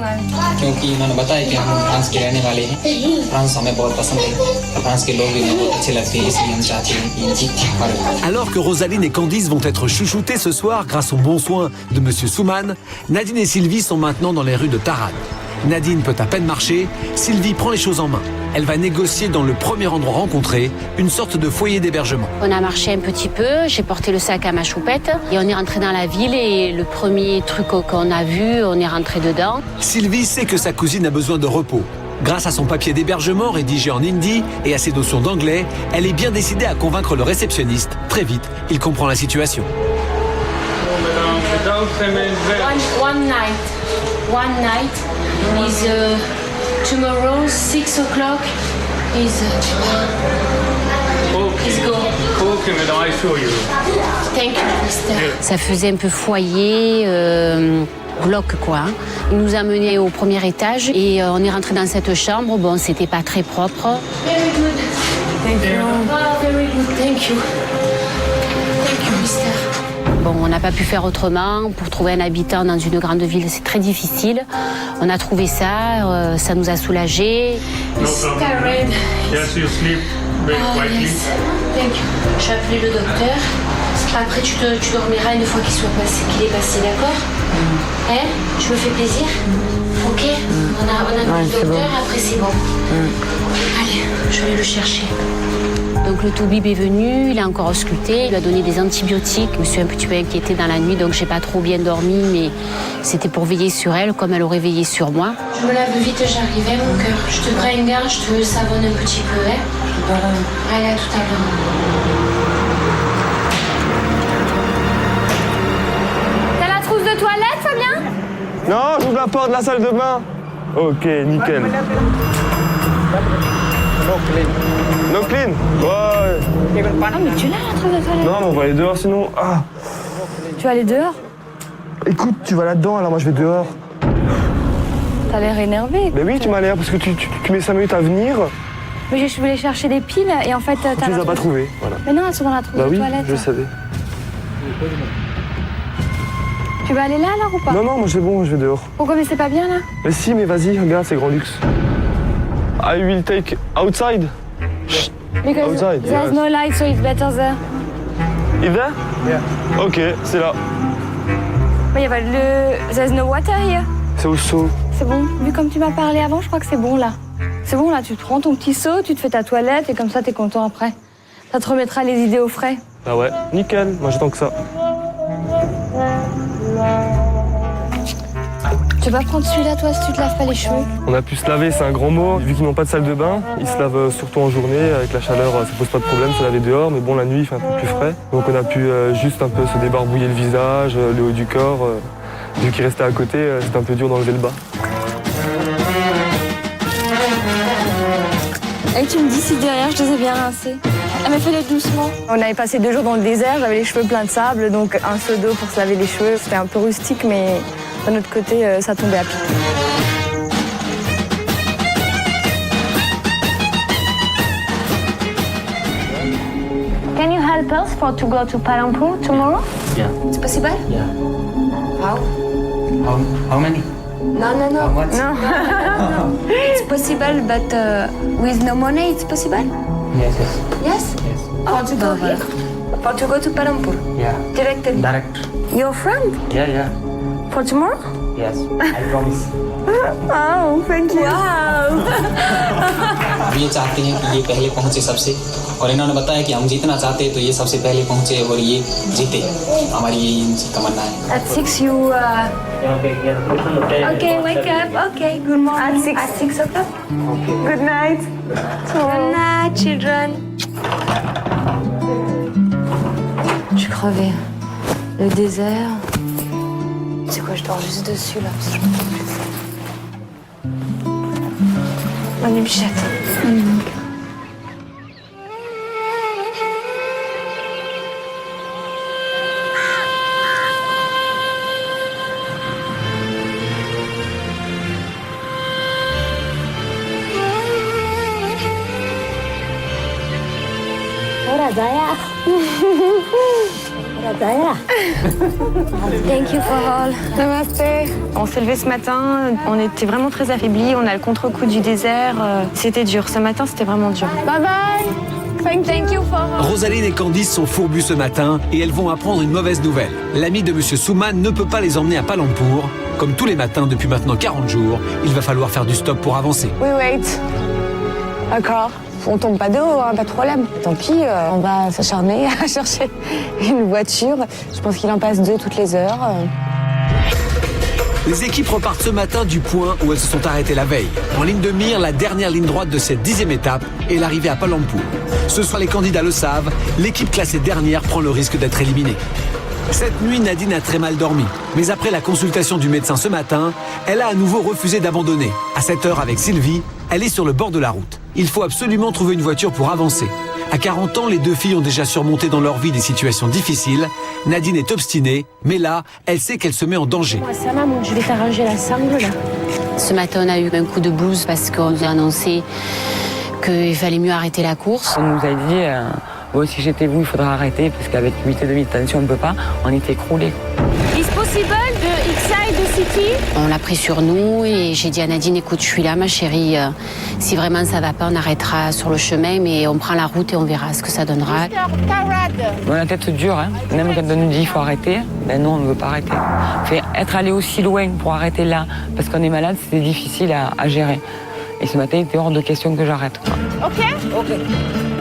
[SPEAKER 14] क्योंकि इन्होंने बताया कि हम फ्रांस के रहने वाले हैं फ्रांस हमें बहुत पसंद है फ्रांस के लोग भी हमें बहुत अच्छे लगते हैं इसलिए हम चाहते हैं कि इनकी हमारे
[SPEAKER 1] Alors que Rosaline et Candice vont être chouchoutées ce soir grâce aux bons soins de Monsieur Souman, Nadine et Sylvie sont maintenant dans les rues de Tarade. Nadine peut à peine marcher, Sylvie prend les choses en main. Elle va négocier dans le premier endroit rencontré une sorte de foyer d'hébergement.
[SPEAKER 9] On a marché un petit peu, j'ai porté le sac à ma choupette et on est rentré dans la ville et le premier truc qu'on a vu, on est rentré dedans.
[SPEAKER 1] Sylvie sait que sa cousine a besoin de repos. Grâce à son papier d'hébergement rédigé en hindi et à ses notions d'anglais, elle est bien décidée à convaincre le réceptionniste. Très vite, il comprend la situation.
[SPEAKER 9] One night is tomorrow 6 o'clock is go. Ça faisait un peu foyer, bloc quoi. Il nous a menés au premier étage et on est rentré dans cette chambre. Bon, c'était pas très propre.
[SPEAKER 5] Very good.
[SPEAKER 9] Thank you.
[SPEAKER 5] Very good. Thank you. Thank you, mister.
[SPEAKER 9] Bon, on n'a pas pu faire autrement. Pour trouver un habitant dans une grande ville, c'est très difficile. On a trouvé ça, ça nous a soulagés.
[SPEAKER 5] Tired.
[SPEAKER 12] Yes, you sleep very quietly.
[SPEAKER 5] Yes. Thank you. Je vais appeler le docteur. Après, tu dormiras une fois qu'il est passé, d'accord? Hein? Tu me fais plaisir? Ok? On a appelé le docteur, après c'est bon. Allez, je vais aller le chercher.
[SPEAKER 9] Donc le toubib est venu, il a encore ausculté, il a donné des antibiotiques. Je me suis un petit peu inquiétée dans la nuit, donc j'ai pas trop bien dormi, mais c'était pour veiller sur elle, comme elle aurait veillé sur moi.
[SPEAKER 5] Je me lave vite, j'arrive, hein, mon cœur. Je te prends une garde, je te savonne un petit peu, hein. Allez, à tout à l'heure.
[SPEAKER 8] T'as la trousse de toilette, Fabien?
[SPEAKER 12] Non, j'ouvre la porte de la salle de bain. Ok, nickel. No clean? Ouais.
[SPEAKER 10] Ah, mais tu l'as la trousse de toilette?
[SPEAKER 12] Non, mais on va aller dehors sinon. Ah.
[SPEAKER 10] Tu vas aller dehors?
[SPEAKER 12] Écoute, tu vas là-dedans, alors moi je vais dehors.
[SPEAKER 10] T'as l'air énervé.
[SPEAKER 12] Mais oui, tu m'as l'air, parce que tu mets 5 minutes à venir.
[SPEAKER 10] Mais je voulais chercher des piles et en fait t'as
[SPEAKER 12] Tu les as pas trouvées, voilà.
[SPEAKER 10] Mais non, elles sont dans la trousse
[SPEAKER 12] Bah
[SPEAKER 10] de
[SPEAKER 12] oui,
[SPEAKER 10] toilette.
[SPEAKER 12] je savais.
[SPEAKER 10] Tu vas aller là alors ou pas?
[SPEAKER 12] Non, moi c'est bon, je vais dehors.
[SPEAKER 10] Pourquoi? Mais c'est pas bien là?
[SPEAKER 12] Mais si, mais vas-y, regarde, c'est grand luxe. I will take outside.
[SPEAKER 10] Because
[SPEAKER 12] Outside,
[SPEAKER 10] there's
[SPEAKER 12] yes.
[SPEAKER 10] no light, so it's better there.
[SPEAKER 12] Is there? Yeah. Ok, c'est là.
[SPEAKER 10] Mais il y a there's no water here.
[SPEAKER 12] C'est au seau.
[SPEAKER 10] C'est bon. Vu comme tu m'as parlé avant, je crois que c'est bon là. C'est bon là, tu te prends ton petit seau, tu te fais ta toilette et comme ça t'es content après. Ça te remettra les idées au frais.
[SPEAKER 12] Ah ouais, nickel, moi j'attends que ça.
[SPEAKER 10] Tu vas prendre celui-là toi si tu te laves pas les cheveux?
[SPEAKER 12] On a pu se laver, c'est un grand mot. Vu qu'ils n'ont pas de salle de bain, ils se lavent surtout en journée. Avec la chaleur, ça pose pas de problème, se laver dehors. Mais bon, la nuit, il fait un peu plus frais. Donc on a pu juste un peu se débarbouiller le visage, le haut du corps. Vu qu'ils restaient à côté, c'était un peu dur d'enlever le bas.
[SPEAKER 10] Et tu me dis si derrière je les ai bien rincés. Ah mais fais-les doucement. On avait passé 2 jours dans le désert, j'avais les cheveux pleins de sable, donc un seau d'eau pour se laver les cheveux. C'était un peu rustique, mais d'un autre côté, ça tombait à pic.
[SPEAKER 8] Can you help us to go to Palampur tomorrow?
[SPEAKER 14] Yeah.
[SPEAKER 8] It's possible?
[SPEAKER 14] Yeah.
[SPEAKER 8] How?
[SPEAKER 14] How many?
[SPEAKER 8] No.
[SPEAKER 14] How much?
[SPEAKER 8] No. It's possible, but with no money, it's possible?
[SPEAKER 14] Yes.
[SPEAKER 8] Yes?
[SPEAKER 14] Yes.
[SPEAKER 8] For to go here? For to go to Palampur?
[SPEAKER 14] Yeah.
[SPEAKER 8] Directly?
[SPEAKER 14] Direct.
[SPEAKER 8] Your friend?
[SPEAKER 14] Yeah.
[SPEAKER 8] For tomorrow?
[SPEAKER 14] Yes. I promise.
[SPEAKER 8] Oh, thank you. Wow.
[SPEAKER 14] ये चाहते हैं कि ये पहले पहुंचे सबसे और इन्होंने बताया कि हम जीतना चाहते हैं तो ये सबसे पहले पहुंचे और ये जीते हमारी यही इनकी तमन्ना है
[SPEAKER 8] At 6 you... Okay, wake up. Okay, good morning. At 6 o'clock?
[SPEAKER 14] Okay.
[SPEAKER 8] Good night. Good night, children. Je suis crevée. Le désert. C'est quoi, je dors juste dessus là parce que je peux plus. Manu Bichette. Thank you for all.
[SPEAKER 10] Namaste. On s'est levé ce matin, on était vraiment très affaiblis, on a le contre-coup du désert. C'était dur, ce matin c'était vraiment dur.
[SPEAKER 8] Bye bye. Thank you for all.
[SPEAKER 1] Rosaline et Candice sont fourbus ce matin et elles vont apprendre une mauvaise nouvelle. L'ami de Monsieur Souman ne peut pas les emmener à Palampur. Comme tous les matins depuis maintenant 40 jours, il va falloir faire du stop pour avancer.
[SPEAKER 3] We wait. D'accord. On tombe pas de haut, hein, pas de problème. Tant pis, on va s'acharner à chercher une voiture. Je pense qu'il en passe 2 toutes les heures.
[SPEAKER 1] Les équipes repartent ce matin du point où elles se sont arrêtées la veille. En ligne de mire, la dernière ligne droite de cette 10e étape est l'arrivée à Palampur. Ce soir, les candidats le savent, l'équipe classée dernière prend le risque d'être éliminée. Cette nuit, Nadine a très mal dormi. Mais après la consultation du médecin ce matin, elle a à nouveau refusé d'abandonner. À 7 heures avec Sylvie, elle est sur le bord de la route. Il faut absolument trouver une voiture pour avancer. À 40 ans, les deux filles ont déjà surmonté dans leur vie des situations difficiles. Nadine est obstinée, mais là, elle sait qu'elle se met en danger.
[SPEAKER 5] Ça, maman, je vais t'arranger la sangle, là.
[SPEAKER 9] Ce matin, on a eu un coup de blues parce qu'on nous a annoncé qu'il fallait mieux arrêter la course.
[SPEAKER 11] On nous a dit, bon, si j'étais vous, il faudrait arrêter parce qu'avec 8,5 de tension, on ne peut pas. On était écroulés.
[SPEAKER 5] Is possible de inside the city?
[SPEAKER 9] On l'a pris sur nous et j'ai dit à Nadine, écoute, je suis là, ma chérie. Si vraiment ça va pas, on arrêtera sur le chemin, mais on prend la route et on verra ce que ça donnera.
[SPEAKER 11] On a la tête dure, hein. Même quand on nous dit il faut arrêter, ben non, on ne veut pas arrêter. Être allé aussi loin pour arrêter là, parce qu'on est malade, c'était difficile à gérer. Et ce matin, il était hors de question que j'arrête.
[SPEAKER 8] Ok.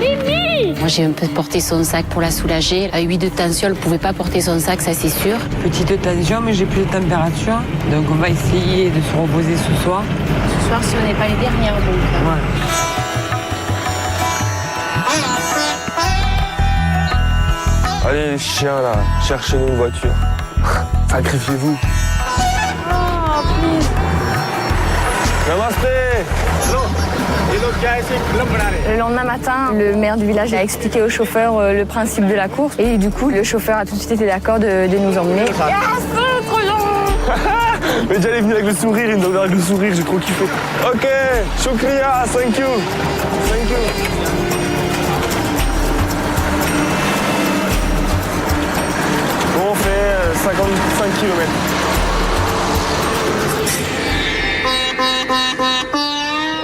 [SPEAKER 8] Mimi!
[SPEAKER 9] Moi, j'ai un peu porté son sac pour la soulager. À 8 de tension, elle ne pouvait pas porter son sac, ça c'est sûr.
[SPEAKER 11] Petite tension, mais j'ai plus de température. Donc on va essayer de se reposer ce soir.
[SPEAKER 5] Ce soir, si on n'est pas les dernières, donc.
[SPEAKER 11] Ouais.
[SPEAKER 12] Allez les chiens là, cherchez-nous une voiture. Sacrifiez-vous.
[SPEAKER 5] Oh, please.
[SPEAKER 12] Namasté.
[SPEAKER 10] Le lendemain matin, le maire du village a expliqué au chauffeur le principe de la course. Et du coup, le chauffeur a tout de suite été d'accord de nous emmener.
[SPEAKER 5] Trop long.
[SPEAKER 12] Mais j'allais venir avec le sourire, il me donnait avec le sourire, j'ai trop kiffé. Ok, shukriya, thank you. Thank you. Bon, on fait 55 km.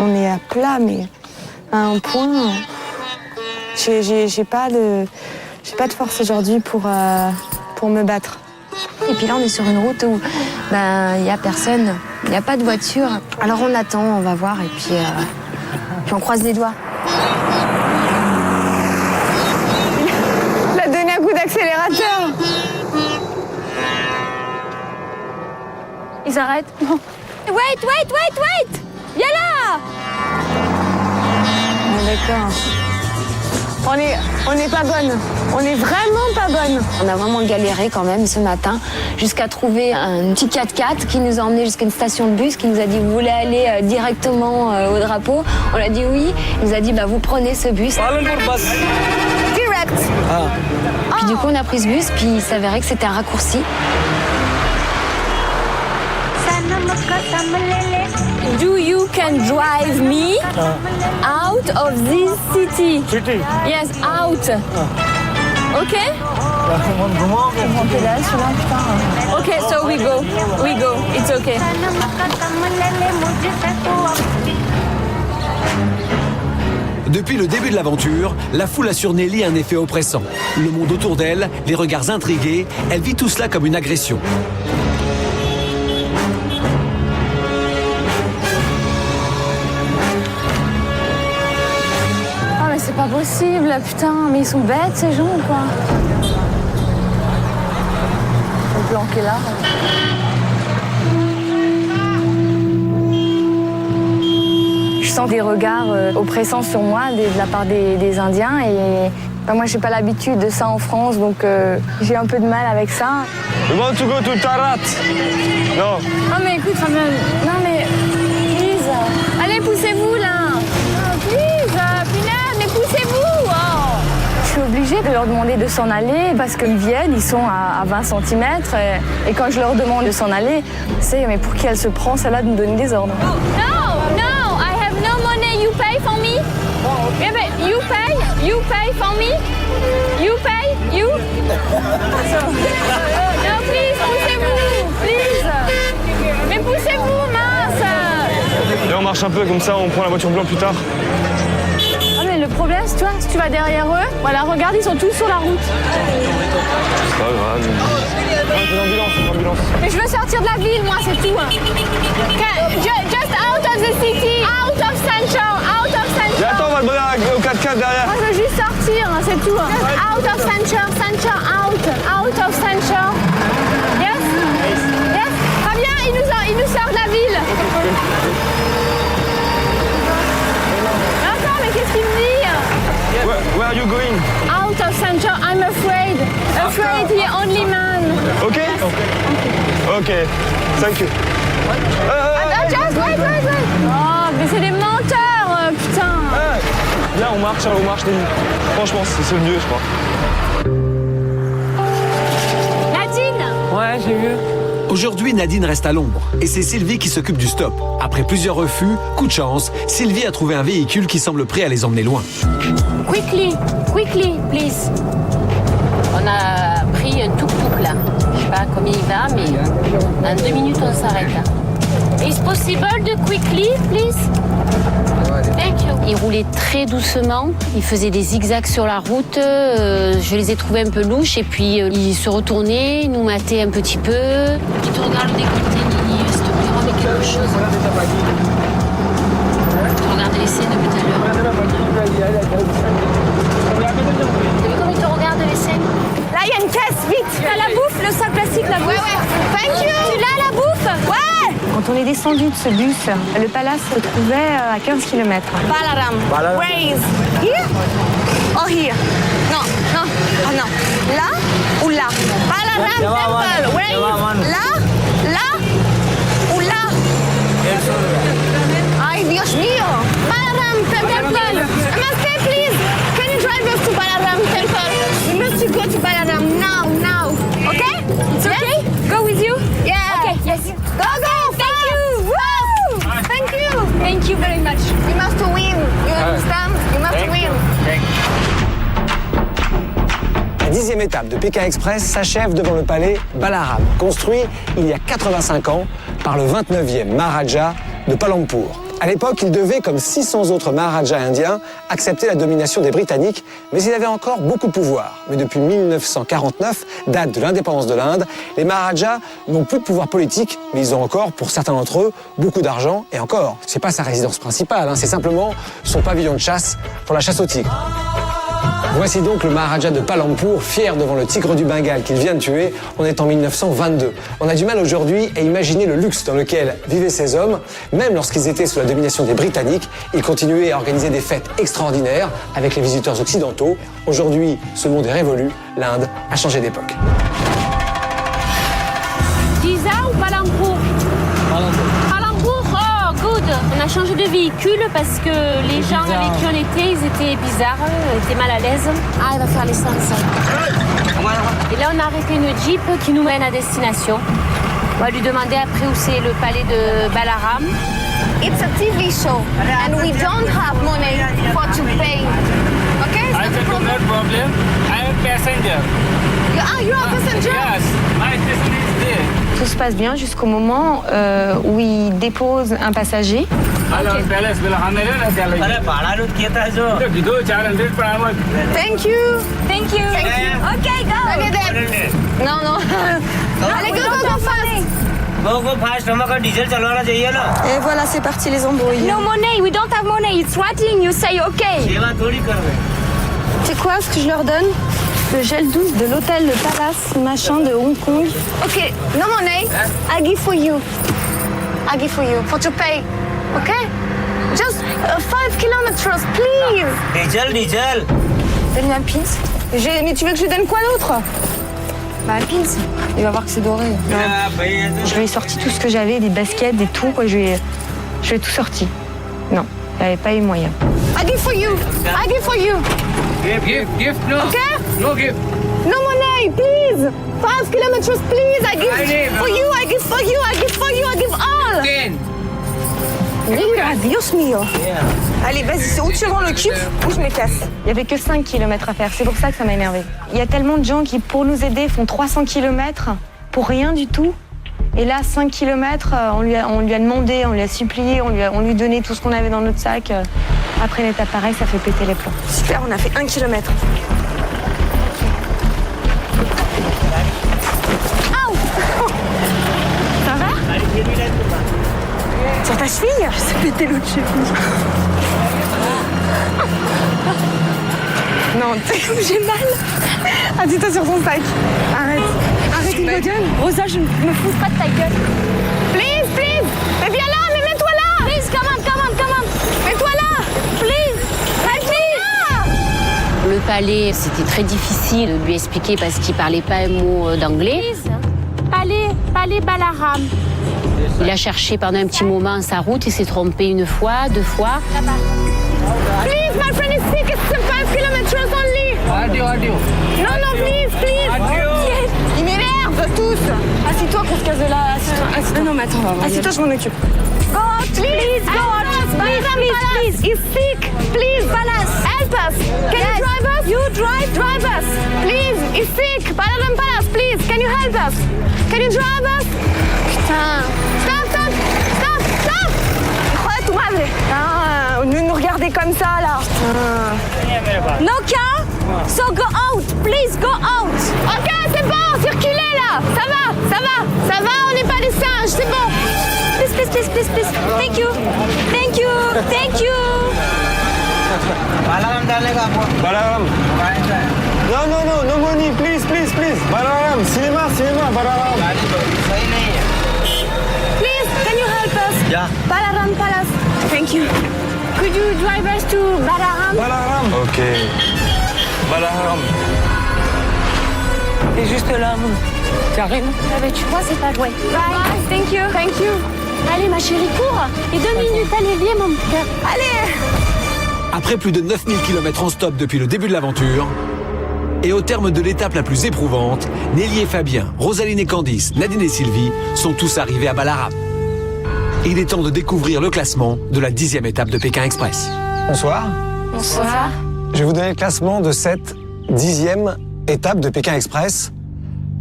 [SPEAKER 10] On est à plat, mais à un point. J'ai pas de force aujourd'hui pour me battre.
[SPEAKER 3] Et puis là, on est sur une route où il n'y a personne, il n'y a pas de voiture. Alors on attend, on va voir, et puis on croise les doigts.
[SPEAKER 10] Il a donné un coup d'accélérateur.
[SPEAKER 5] Ils arrêtent.
[SPEAKER 8] Wait! Viens là!
[SPEAKER 10] D'accord. On n'est pas bonne. On est vraiment pas bonne.
[SPEAKER 3] On a vraiment galéré quand même ce matin jusqu'à trouver un petit 4x4 qui nous a emmenés jusqu'à une station de bus, qui nous a dit vous voulez aller directement au drapeau. On a dit oui. Il nous a dit vous prenez ce bus.
[SPEAKER 10] Direct.
[SPEAKER 3] Puis du coup on a pris ce bus, puis il s'avérait que c'était un raccourci.
[SPEAKER 5] Do you can drive me out of this city? Yes, out. Ok? Ok, so we go. It's okay.
[SPEAKER 1] Depuis le début de l'aventure, la foule a sur Nelly un effet oppressant. Le monde autour d'elle, les regards intrigués, elle vit tout cela comme une agression.
[SPEAKER 5] C'est pas possible, putain, mais ils sont bêtes ces gens ou quoi? Ils sont planqués là.
[SPEAKER 10] Je sens des regards oppressants sur moi de la part des Indiens et moi j'ai pas l'habitude de ça en France, donc j'ai un peu de mal avec ça.
[SPEAKER 12] We want to go to Tarat. Non.
[SPEAKER 5] Non mais écoute, non mais please, allez poussez-vous là. Poussez-vous! Oh.
[SPEAKER 10] Je suis obligée de leur demander de s'en aller parce qu'ils viennent, ils sont à 20 cm et quand je leur demande de s'en aller, c'est mais pour qui elle se prend celle-là de nous donner des ordres?
[SPEAKER 5] No, I have no money, you pay for me? Yeah, but you pay for me? You pay, you? No, please, poussez-vous, please! Mais poussez-vous, mince!
[SPEAKER 12] Et on marche un peu comme ça, on prend la voiture blanche plus tard.
[SPEAKER 5] Le problème, c'est toi, si tu vas derrière eux, voilà, regarde, ils sont tous sur la route.
[SPEAKER 12] C'est pas grave. C'est une ambulance.
[SPEAKER 5] Mais je veux sortir de la ville, moi, c'est tout. Just out of the city, out of Sancho.
[SPEAKER 12] Et attends, on va le donner au 4x4 derrière.
[SPEAKER 5] Moi, je veux juste sortir, c'est tout. Out of Sancho, out of Sancho. Yes? Fabien, il nous sort de la ville. Qu'est-ce qu'il me dit?
[SPEAKER 12] Where are you going?
[SPEAKER 5] Out of Sancho, I'm afraid. Afraid, he only man.
[SPEAKER 12] Okay? Okay, thank you.
[SPEAKER 5] Just wait. Oh, mais c'est des menteurs, putain.
[SPEAKER 12] Viens, on marche, Nelly. Franchement, c'est le mieux, je crois.
[SPEAKER 5] Nadine!
[SPEAKER 11] Ouais, j'ai vu.
[SPEAKER 1] Aujourd'hui, Nadine reste à l'ombre et c'est Sylvie qui s'occupe du stop. Après plusieurs refus, coup de chance, Sylvie a trouvé un véhicule qui semble prêt à les emmener loin.
[SPEAKER 9] Quickly, please. On a pris un tuk-tuk là. Je sais pas combien il va, mais dans 2 minutes on s'arrête là. Is possible de quickly, please? Thank you. Il roulait très doucement, il faisait des zigzags sur la route, je les ai trouvés un peu louches et puis il se retournait, il nous matait un petit peu. Tu te regardes le décolleté, Nini, s'il te plaît, remets quelque chose. Tu regardes les scènes depuis tout à l'heure. T'as vu comment il te regarde les scènes?
[SPEAKER 8] Là, il y a une caisse, vite.
[SPEAKER 10] T'as la bouffe, le sac plastique, la bouffe.
[SPEAKER 8] Ouais. Thank you.
[SPEAKER 10] Tu l'as, la bouffe?
[SPEAKER 8] Ouais.
[SPEAKER 10] Quand on est descendu de ce bus, le palace se trouvait à 15 km.
[SPEAKER 8] Balaram. Where is? Here? Oh, here. Non. Oh, non. Là ou là? Balaram Temple. Where is? Là ou là? Ay, Dios mío. Balaram Temple. Namaste, please. Can you drive us to Balaram Temple? We must go to Balaram now. Okay?
[SPEAKER 10] It's okay? Go with you?
[SPEAKER 8] Yeah.
[SPEAKER 10] Okay, yes.
[SPEAKER 8] Go.
[SPEAKER 10] Thank you.
[SPEAKER 8] Woo! Thank you.
[SPEAKER 10] Thank you very much.
[SPEAKER 8] You must win. You understand? You must win.
[SPEAKER 7] La 10e étape de Pékin Express s'achève devant le palais Balaram, construit il y a 85 ans par le 29e Maharaja de Palampur. À l'époque, il devait, comme 600 autres Maharajas indiens, accepter la domination des Britanniques, mais il avait encore beaucoup de pouvoir. Mais depuis 1949, date de l'indépendance de l'Inde, les Maharajas n'ont plus de pouvoir politique, mais ils ont encore, pour certains d'entre eux, beaucoup d'argent. Et encore, c'est pas sa résidence principale, c'est simplement son pavillon de chasse pour la chasse au tigre. Voici donc le Maharaja de Palampur, fier devant le tigre du Bengale qu'il vient de tuer. On est en 1922. On a du mal aujourd'hui à imaginer le luxe dans lequel vivaient ces hommes. Même lorsqu'ils étaient sous la domination des Britanniques, ils continuaient à organiser des fêtes extraordinaires avec les visiteurs occidentaux. Aujourd'hui, ce monde est révolu. L'Inde a changé d'époque.
[SPEAKER 9] Giza ou Palampur? Palampur, oh good. On a changé de véhicule parce que les gens avec qui on était, ils étaient bizarres, ils étaient mal à l'aise. Ah, il va faire l'essence. Et là, on a arrêté une Jeep qui nous mène à destination. On va lui demander après où c'est le palais de Balaram.
[SPEAKER 8] It's a TV show, and we don't have money to pay. Okay?
[SPEAKER 15] I said no problem. I am passenger.
[SPEAKER 8] You are a passenger?
[SPEAKER 15] Yes, my station is there.
[SPEAKER 10] Tout se passe bien jusqu'au moment où il dépose un passager.
[SPEAKER 8] Thank you. Okay, go. Non. Allez, go fast.
[SPEAKER 10] Et voilà, c'est parti les embrouilles.
[SPEAKER 5] No money, we don't have money. It's writing, you say okay.
[SPEAKER 10] C'est quoi ce que je leur donne? Le gel douce de l'hôtel de Palace, machin de Hong Kong.
[SPEAKER 8] Okay, no money. I give for you for to pay. Okay? Just 5 kilometers, please.
[SPEAKER 10] Diesel. Donne-lui un pins.
[SPEAKER 8] Mais tu veux que je donne quoi d'autre?
[SPEAKER 10] Bah, un pins. Il va voir que c'est doré. Je lui ai sorti tout ce que j'avais, des baskets, des tout. Quoi. Je lui ai tout sorti. Non, il n'avait pas eu moyen.
[SPEAKER 8] I give for you.
[SPEAKER 15] Gift, no.
[SPEAKER 8] Okay?
[SPEAKER 15] No gift.
[SPEAKER 8] No money, please. 5 kilometers, please. I give for you. I give all.
[SPEAKER 15] 10.
[SPEAKER 8] Mira, Dios mío. Allez, vas-y, ou tu m'en occupes ou je me casse.
[SPEAKER 10] Il n'y avait que 5 km à faire, c'est pour ça que ça m'a énervé. Il y a tellement de gens qui, pour nous aider, font 300 km pour rien du tout. Et là, 5 km, on lui a demandé, on lui a supplié, on lui donnait tout ce qu'on avait dans notre sac. Après une étape pareille, ça fait péter les plombs.
[SPEAKER 8] Super, on a fait 1 km. Aouh! Ça va? Sur ta cheville? Je sais péter l'autre cheville. Non, j'ai mal. Dis-toi sur ton sac. Arrête ma gueule.
[SPEAKER 5] Rosa, je me fous pas de ta gueule.
[SPEAKER 8] Please. Mais viens là, mais mets-toi là.
[SPEAKER 5] Please, come on.
[SPEAKER 8] Mets-toi là. Please.
[SPEAKER 9] Le palais, c'était très difficile de lui expliquer parce qu'il parlait pas un mot d'anglais. Palais Balaram. Il a cherché pendant un petit moment sa route, il s'est trompé 1 fois, 2 fois.
[SPEAKER 8] Please, my friend is sick
[SPEAKER 10] cette case-là. Assis-toi. Non, mais attends, assis-toi, je m'en occupe. Go out, please, go out. Please.
[SPEAKER 8] He's sick. Please, Palace, help us. Can you drive us? You drive us. Please, he's sick. Balaram Palace, please. Can you help us? Can you drive us? Putain. Stop. Joder, tu madre.
[SPEAKER 10] Ah, au lieu de nous regarder comme ça, là. No car? So go out. Please, go out.
[SPEAKER 8] Ok, c'est bon, circulez là. Ça va, on n'est pas des singes, c'est bon.
[SPEAKER 10] Please. Thank you.
[SPEAKER 7] Balaram. No money, please. Balaram, cinéma, Balaram.
[SPEAKER 10] Please, can you help us?
[SPEAKER 7] Yeah.
[SPEAKER 10] Balaram Palace. Thank you. Could you drive us to Balaram?
[SPEAKER 7] Ok. Balaram.
[SPEAKER 11] T'es juste là, tu arrives?
[SPEAKER 10] Mais tu vois, c'est pas joué. Right, thank you.
[SPEAKER 5] Allez, ma chérie, cours. Et 2 minutes, allez, viens, mon cœur.
[SPEAKER 10] Allez.
[SPEAKER 1] Après plus de 9000 km en stop depuis le début de l'aventure, et au terme de l'étape la plus éprouvante, Nelly et Fabien, Rosaline et Candice, Nadine et Sylvie sont tous arrivés à Balaram. Il est temps de découvrir le classement de la 10e étape de Pékin Express.
[SPEAKER 7] Bonsoir.
[SPEAKER 10] Bonsoir.
[SPEAKER 7] Je vais vous donner le classement de cette 10e étape de Pékin Express.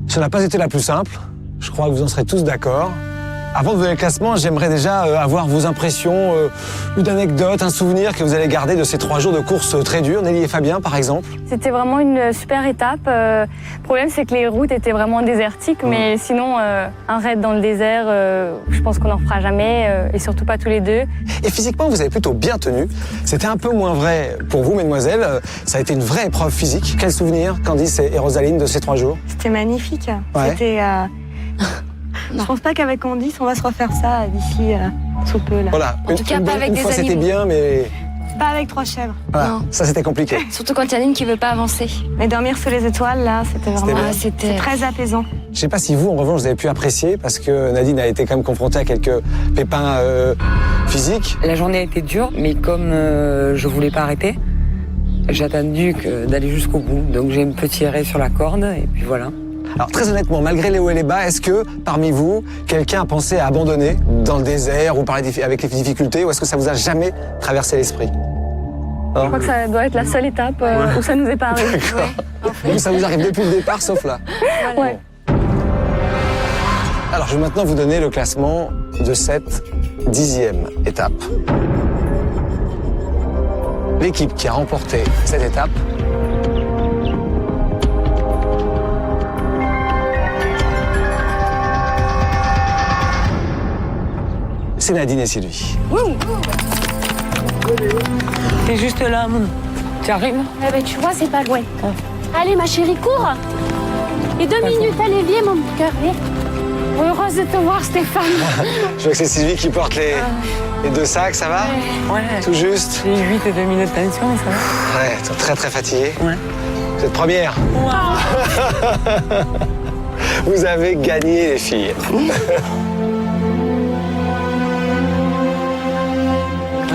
[SPEAKER 7] Ce n'a pas été la plus simple. Je crois que vous en serez tous d'accord. Avant de vous donner le classement, j'aimerais déjà avoir vos impressions, une anecdote, un souvenir que vous allez garder de ces 3 jours de course très durs. Nelly et Fabien, par exemple.
[SPEAKER 10] C'était vraiment une super étape. Le problème, c'est que les routes étaient vraiment désertiques, mais sinon, un raid dans le désert, je pense qu'on n'en refera jamais, et surtout pas tous les deux.
[SPEAKER 7] Et physiquement, vous avez plutôt bien tenu. C'était un peu moins vrai pour vous, mesdemoiselles. Ça a été une vraie épreuve physique. Quel souvenir, Candice et Rosaline, de ces 3 jours?
[SPEAKER 10] C'était magnifique.
[SPEAKER 7] Ouais.
[SPEAKER 10] C'était... Je pense pas qu'avec Candice, on va se refaire ça d'ici sous peu. Là.
[SPEAKER 7] Voilà,
[SPEAKER 3] En tout cas, pas avec
[SPEAKER 7] une
[SPEAKER 3] des
[SPEAKER 7] fois c'était
[SPEAKER 3] animaux.
[SPEAKER 7] bien, mais
[SPEAKER 10] Pas avec 3 chèvres.
[SPEAKER 7] voilà,
[SPEAKER 3] Non.
[SPEAKER 7] ça c'était compliqué.
[SPEAKER 3] Surtout quand il y en a une qui veut pas avancer.
[SPEAKER 10] Mais dormir sous les étoiles, là, c'était vraiment...
[SPEAKER 7] bien.
[SPEAKER 10] C'est très apaisant.
[SPEAKER 7] Je sais pas si vous, en revanche, vous avez pu apprécier, parce que Nadine a été quand même confrontée à quelques pépins physiques.
[SPEAKER 11] La journée a été dure, mais comme je voulais pas arrêter, j'ai attendu d'aller jusqu'au bout. Donc j'ai un petit arrêt sur la corde, et puis voilà.
[SPEAKER 7] Alors très honnêtement, malgré les hauts et les bas, est-ce que parmi vous, quelqu'un a pensé à abandonner dans le désert ou avec les difficultés, ou est-ce que ça vous a jamais traversé l'esprit?
[SPEAKER 10] Je crois que ça doit être la seule étape où ça nous est pas arrivé.
[SPEAKER 7] Vous, ça vous arrive depuis le départ, sauf là.
[SPEAKER 10] Ouais.
[SPEAKER 7] Alors je vais maintenant vous donner le classement de cette 10e étape. L'équipe qui a remporté cette étape, c'est Nadine et Sylvie.
[SPEAKER 11] T'es juste là, tu arrives?
[SPEAKER 5] Tu vois, c'est pas loin. Allez, ma chérie, cours. Et 2 minutes, allez, viens, mon cœur, viens. Heureuse de te voir, Stéphane.
[SPEAKER 7] Je vois que c'est Sylvie qui porte les 2 sacs, ça va?
[SPEAKER 11] Ouais.
[SPEAKER 7] Tout juste?
[SPEAKER 11] J'ai 8 et 2 minutes de tension, ça va?
[SPEAKER 7] Ouais, t'es très très fatiguée.
[SPEAKER 11] Ouais.
[SPEAKER 7] Vous êtes première. Vous avez gagné, les filles.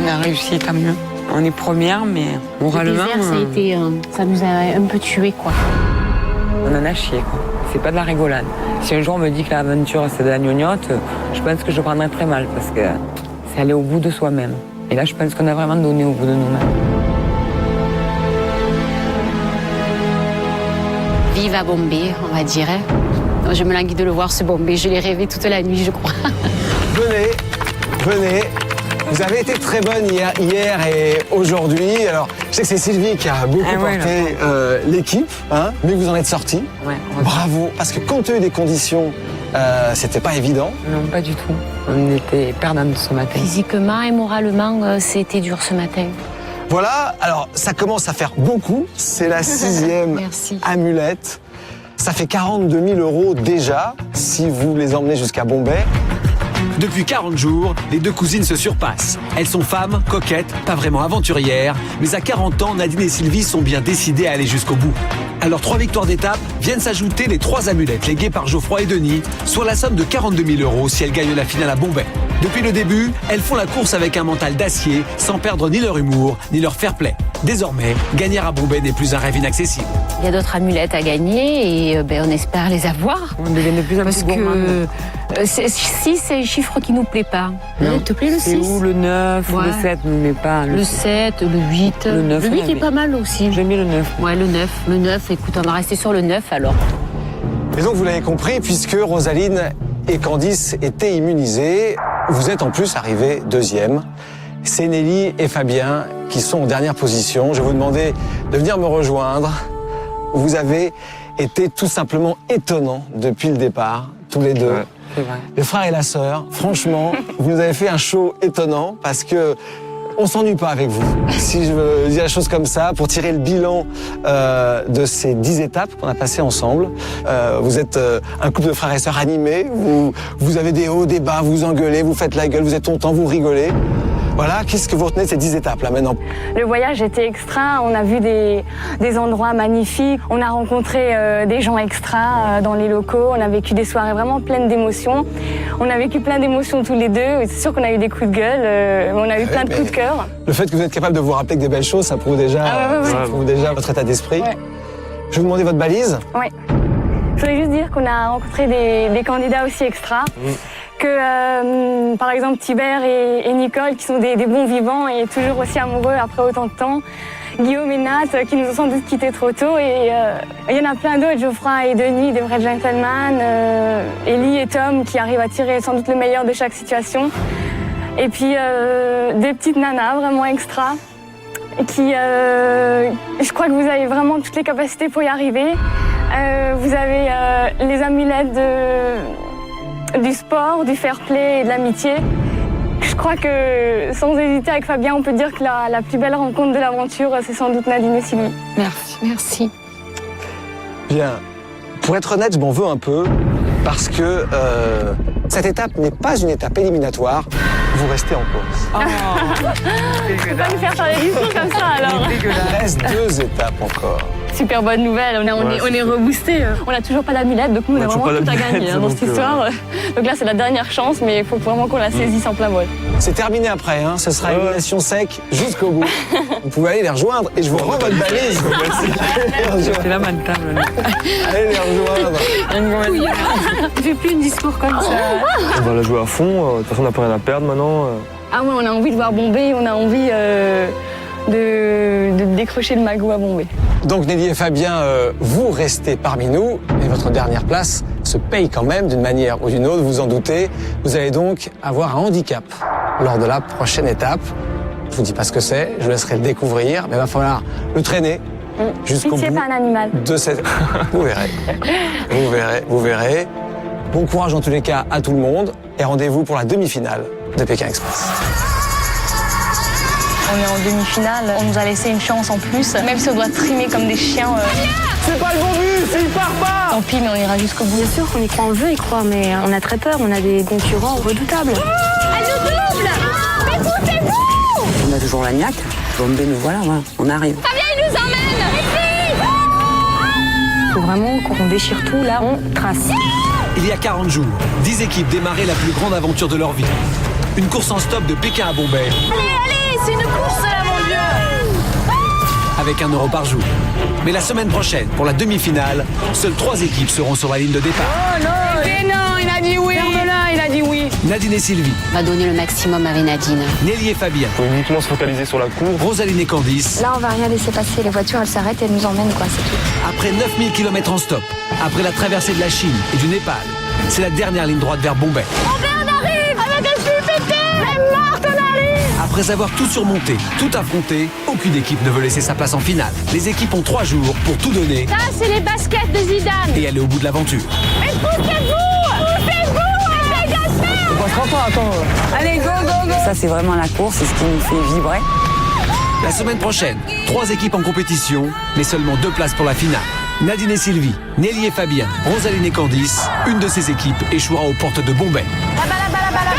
[SPEAKER 11] On a réussi, tant mieux. On est première, mais moralement...
[SPEAKER 9] Le désert, ça nous a un peu tués, quoi.
[SPEAKER 11] On en a chié, quoi. C'est pas de la rigolade. Si un jour on me dit que l'aventure c'est de la gnognotte, je pense que je prendrais très mal, parce que c'est aller au bout de soi-même. Et là, je pense qu'on a vraiment donné au bout de nous-mêmes.
[SPEAKER 9] Vive à Bombay, on va dire. Je me languis de le voir, ce Bombay. Je l'ai rêvé toute la nuit, je crois.
[SPEAKER 7] Venez. Vous avez été très bonne hier et aujourd'hui. Alors, je sais que c'est Sylvie qui a beaucoup porté l'équipe, hein, mais vous en êtes sortis.
[SPEAKER 11] Ouais,
[SPEAKER 7] bravo, parce que compte tenu des conditions, c'était pas évident.
[SPEAKER 11] Non, pas du tout. On était perdantes ce matin.
[SPEAKER 9] Physiquement et moralement, c'était dur ce matin.
[SPEAKER 7] Voilà, alors ça commence à faire beaucoup. C'est la 6e amulette. Ça fait 42 000 € déjà, si vous les emmenez jusqu'à Bombay.
[SPEAKER 1] Depuis 40 jours, les deux cousines se surpassent. Elles sont femmes, coquettes, pas vraiment aventurières, mais à 40 ans, Nadine et Sylvie sont bien décidées à aller jusqu'au bout. À leurs 3 victoires d'étape, viennent s'ajouter les 3 amulettes léguées par Geoffroy et Denis, soit la somme de 42 000 € si elles gagnent la finale à Bombay. Depuis le début, elles font la course avec un mental d'acier, sans perdre ni leur humour, ni leur fair-play. Désormais, gagner à Bombay n'est plus un rêve inaccessible.
[SPEAKER 9] Il y a d'autres amulettes à gagner et on espère les avoir.
[SPEAKER 11] On devient de plus en plus gourmand.
[SPEAKER 9] Parce que 6, c'est un chiffre qui nous plaît pas. Il te plaît le 6?
[SPEAKER 11] C'est où le 9, le 7 ne met pas.
[SPEAKER 9] Le 7, le 8.
[SPEAKER 11] Le 9,
[SPEAKER 9] le 8 est pas mal aussi.
[SPEAKER 11] J'aime bien le 9.
[SPEAKER 9] Ouais, le 9. Le 9, écoute, on va rester sur le 9 alors.
[SPEAKER 7] Et donc vous l'avez compris, puisque Rosaline et Candice étaient immunisées, vous êtes en plus arrivés deuxième. C'est Nelly et Fabien qui sont en dernière position. Je vais vous demander de venir me rejoindre. Vous avez été tout simplement étonnants depuis le départ, tous les deux.
[SPEAKER 11] Ouais, c'est vrai.
[SPEAKER 7] Le frère et la sœur, franchement, vous nous avez fait un show étonnant parce que on s'ennuie pas avec vous. Si je veux dire la chose comme ça, pour tirer le bilan de ces 10 étapes qu'on a passées ensemble, vous êtes un couple de frères et sœurs animés, vous avez des hauts, des bas, vous engueulez, vous faites la gueule, vous êtes contents, vous rigolez. Voilà, qu'est-ce que vous retenez de ces 10 étapes là maintenant?
[SPEAKER 10] Le voyage était extra, on a vu des endroits magnifiques, on a rencontré des gens extra dans les locaux, on a vécu des soirées vraiment pleines d'émotions. On a vécu plein d'émotions tous les deux, c'est sûr qu'on a eu des coups de gueule, mais on a eu plein de coups de cœur.
[SPEAKER 7] Le fait que vous êtes capable de vous rappeler que des belles choses, ça prouve déjà, ça prouve déjà votre état d'esprit. Ouais. Je vais vous demander votre balise.
[SPEAKER 10] Oui. Je voulais juste dire qu'on a rencontré des candidats aussi extra. Que par exemple Thibert et Nicole qui sont des bons vivants et toujours aussi amoureux après autant de temps. Guillaume et Nat qui nous ont sans doute quittés trop tôt et il y en a plein d'autres, Geoffroy et Denis, des vrais gentlemen, Ellie et Tom qui arrivent à tirer sans doute le meilleur de chaque situation. Et puis des petites nanas vraiment extra qui, je crois que vous avez vraiment toutes les capacités pour y arriver. Vous avez les amulettes du sport, du fair play et de l'amitié. Je crois que, sans hésiter avec Fabien, on peut dire que la plus belle rencontre de l'aventure, c'est sans doute Nadine et Sylvie.
[SPEAKER 9] Merci. Merci.
[SPEAKER 7] Bien. Pour être honnête, je m'en veux un peu, parce que cette étape n'est pas une étape éliminatoire. Vous restez en course.
[SPEAKER 10] Oh. Faut pas nous faire faire des discours comme ça, alors.
[SPEAKER 7] Il reste 2 étapes encore.
[SPEAKER 10] Super bonne nouvelle, on est reboosté. On n'a toujours pas d'amulette, donc nous on a vraiment tout à gagner dans cette histoire. Donc là c'est la dernière chance, mais il faut vraiment qu'on la saisisse en plein vol.
[SPEAKER 7] C'est terminé après, hein. Ce sera élimination sec jusqu'au bout. Vous pouvez aller les rejoindre et je vous rends votre balise.
[SPEAKER 11] C'est la table.
[SPEAKER 7] Allez les rejoindre.
[SPEAKER 9] Je fais plus un discours comme ça.
[SPEAKER 12] On va la jouer à fond, de toute façon on n'a pas rien à perdre maintenant.
[SPEAKER 10] Ah ouais, on a envie de voir Bombay, on a envie de décrocher le magot à Bombay.
[SPEAKER 7] Donc Nelly et Fabien, vous restez parmi nous, mais votre dernière place se paye quand même d'une manière ou d'une autre, vous en doutez. Vous allez donc avoir un handicap lors de la prochaine étape. Je vous dis pas ce que c'est, je vous laisserai le découvrir, mais il va falloir le traîner jusqu'au bout
[SPEAKER 10] pas un animal.
[SPEAKER 7] de cette... Vous verrez, vous verrez. Bon courage en tous les cas à tout le monde et rendez-vous pour la demi-finale de Pékin Express.
[SPEAKER 10] On est en demi-finale, on nous a laissé une chance en plus, même si on doit trimer comme des chiens.
[SPEAKER 7] C'est pas le bon but, il part pas.
[SPEAKER 10] Tant pis, mais on ira jusqu'au bout.
[SPEAKER 3] Bien sûr qu'on y croit, on veut y croire, mais on a très peur, on a des concurrents redoutables.
[SPEAKER 8] Elle nous double. Mais poussez-vous.
[SPEAKER 11] On a toujours la niaque. Bombay, nous voilà, on arrive.
[SPEAKER 8] Fabien, il nous emmène.
[SPEAKER 3] Il faut vraiment qu'on déchire tout, là, on trace.
[SPEAKER 1] Il y a 40 jours, 10 équipes démarraient la plus grande aventure de leur vie. Une course en stop de Pékin à Bombay.
[SPEAKER 8] Allez, c'est une course là, mon Dieu.
[SPEAKER 1] Avec 1 € par jour. Mais la semaine prochaine, pour la demi-finale, seules 3 équipes seront sur la ligne de départ.
[SPEAKER 11] Oh non, il a dit oui. Ferme-la, il a dit oui.
[SPEAKER 1] Nadine et Sylvie.
[SPEAKER 9] On va donner le maximum avec Nadine.
[SPEAKER 1] Nelly et Fabien.
[SPEAKER 12] Il faut uniquement se focaliser sur la course.
[SPEAKER 1] Rosaline et Candice.
[SPEAKER 3] Là, on va rien laisser passer. Les voitures, elles s'arrêtent et elles nous emmènent, quoi, c'est tout.
[SPEAKER 1] Après 9000 km en stop, après la traversée de la Chine et du Népal, c'est la dernière ligne droite vers Bombay.
[SPEAKER 8] On arrive avec un PPT. Elle est morte, on arrive.
[SPEAKER 1] Après avoir tout surmonté, tout affronté, aucune équipe ne veut laisser sa place en finale. Les équipes ont 3 jours pour tout donner.
[SPEAKER 8] Ça, c'est les baskets de Zidane.
[SPEAKER 1] Et aller au bout de l'aventure.
[SPEAKER 8] Mais poussez-vous.
[SPEAKER 11] On passera pas, attends. Allez, go. Ça, c'est vraiment la course, c'est ce qui nous fait vibrer.
[SPEAKER 1] La semaine prochaine, 3 équipes en compétition, mais seulement 2 places pour la finale. Nadine et Sylvie, Nelly et Fabien, Rosaline et Candice, une de ces équipes échouera aux portes de Bombay.
[SPEAKER 8] Là-bas.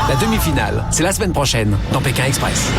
[SPEAKER 1] La demi-finale, c'est la semaine prochaine dans Pékin Express.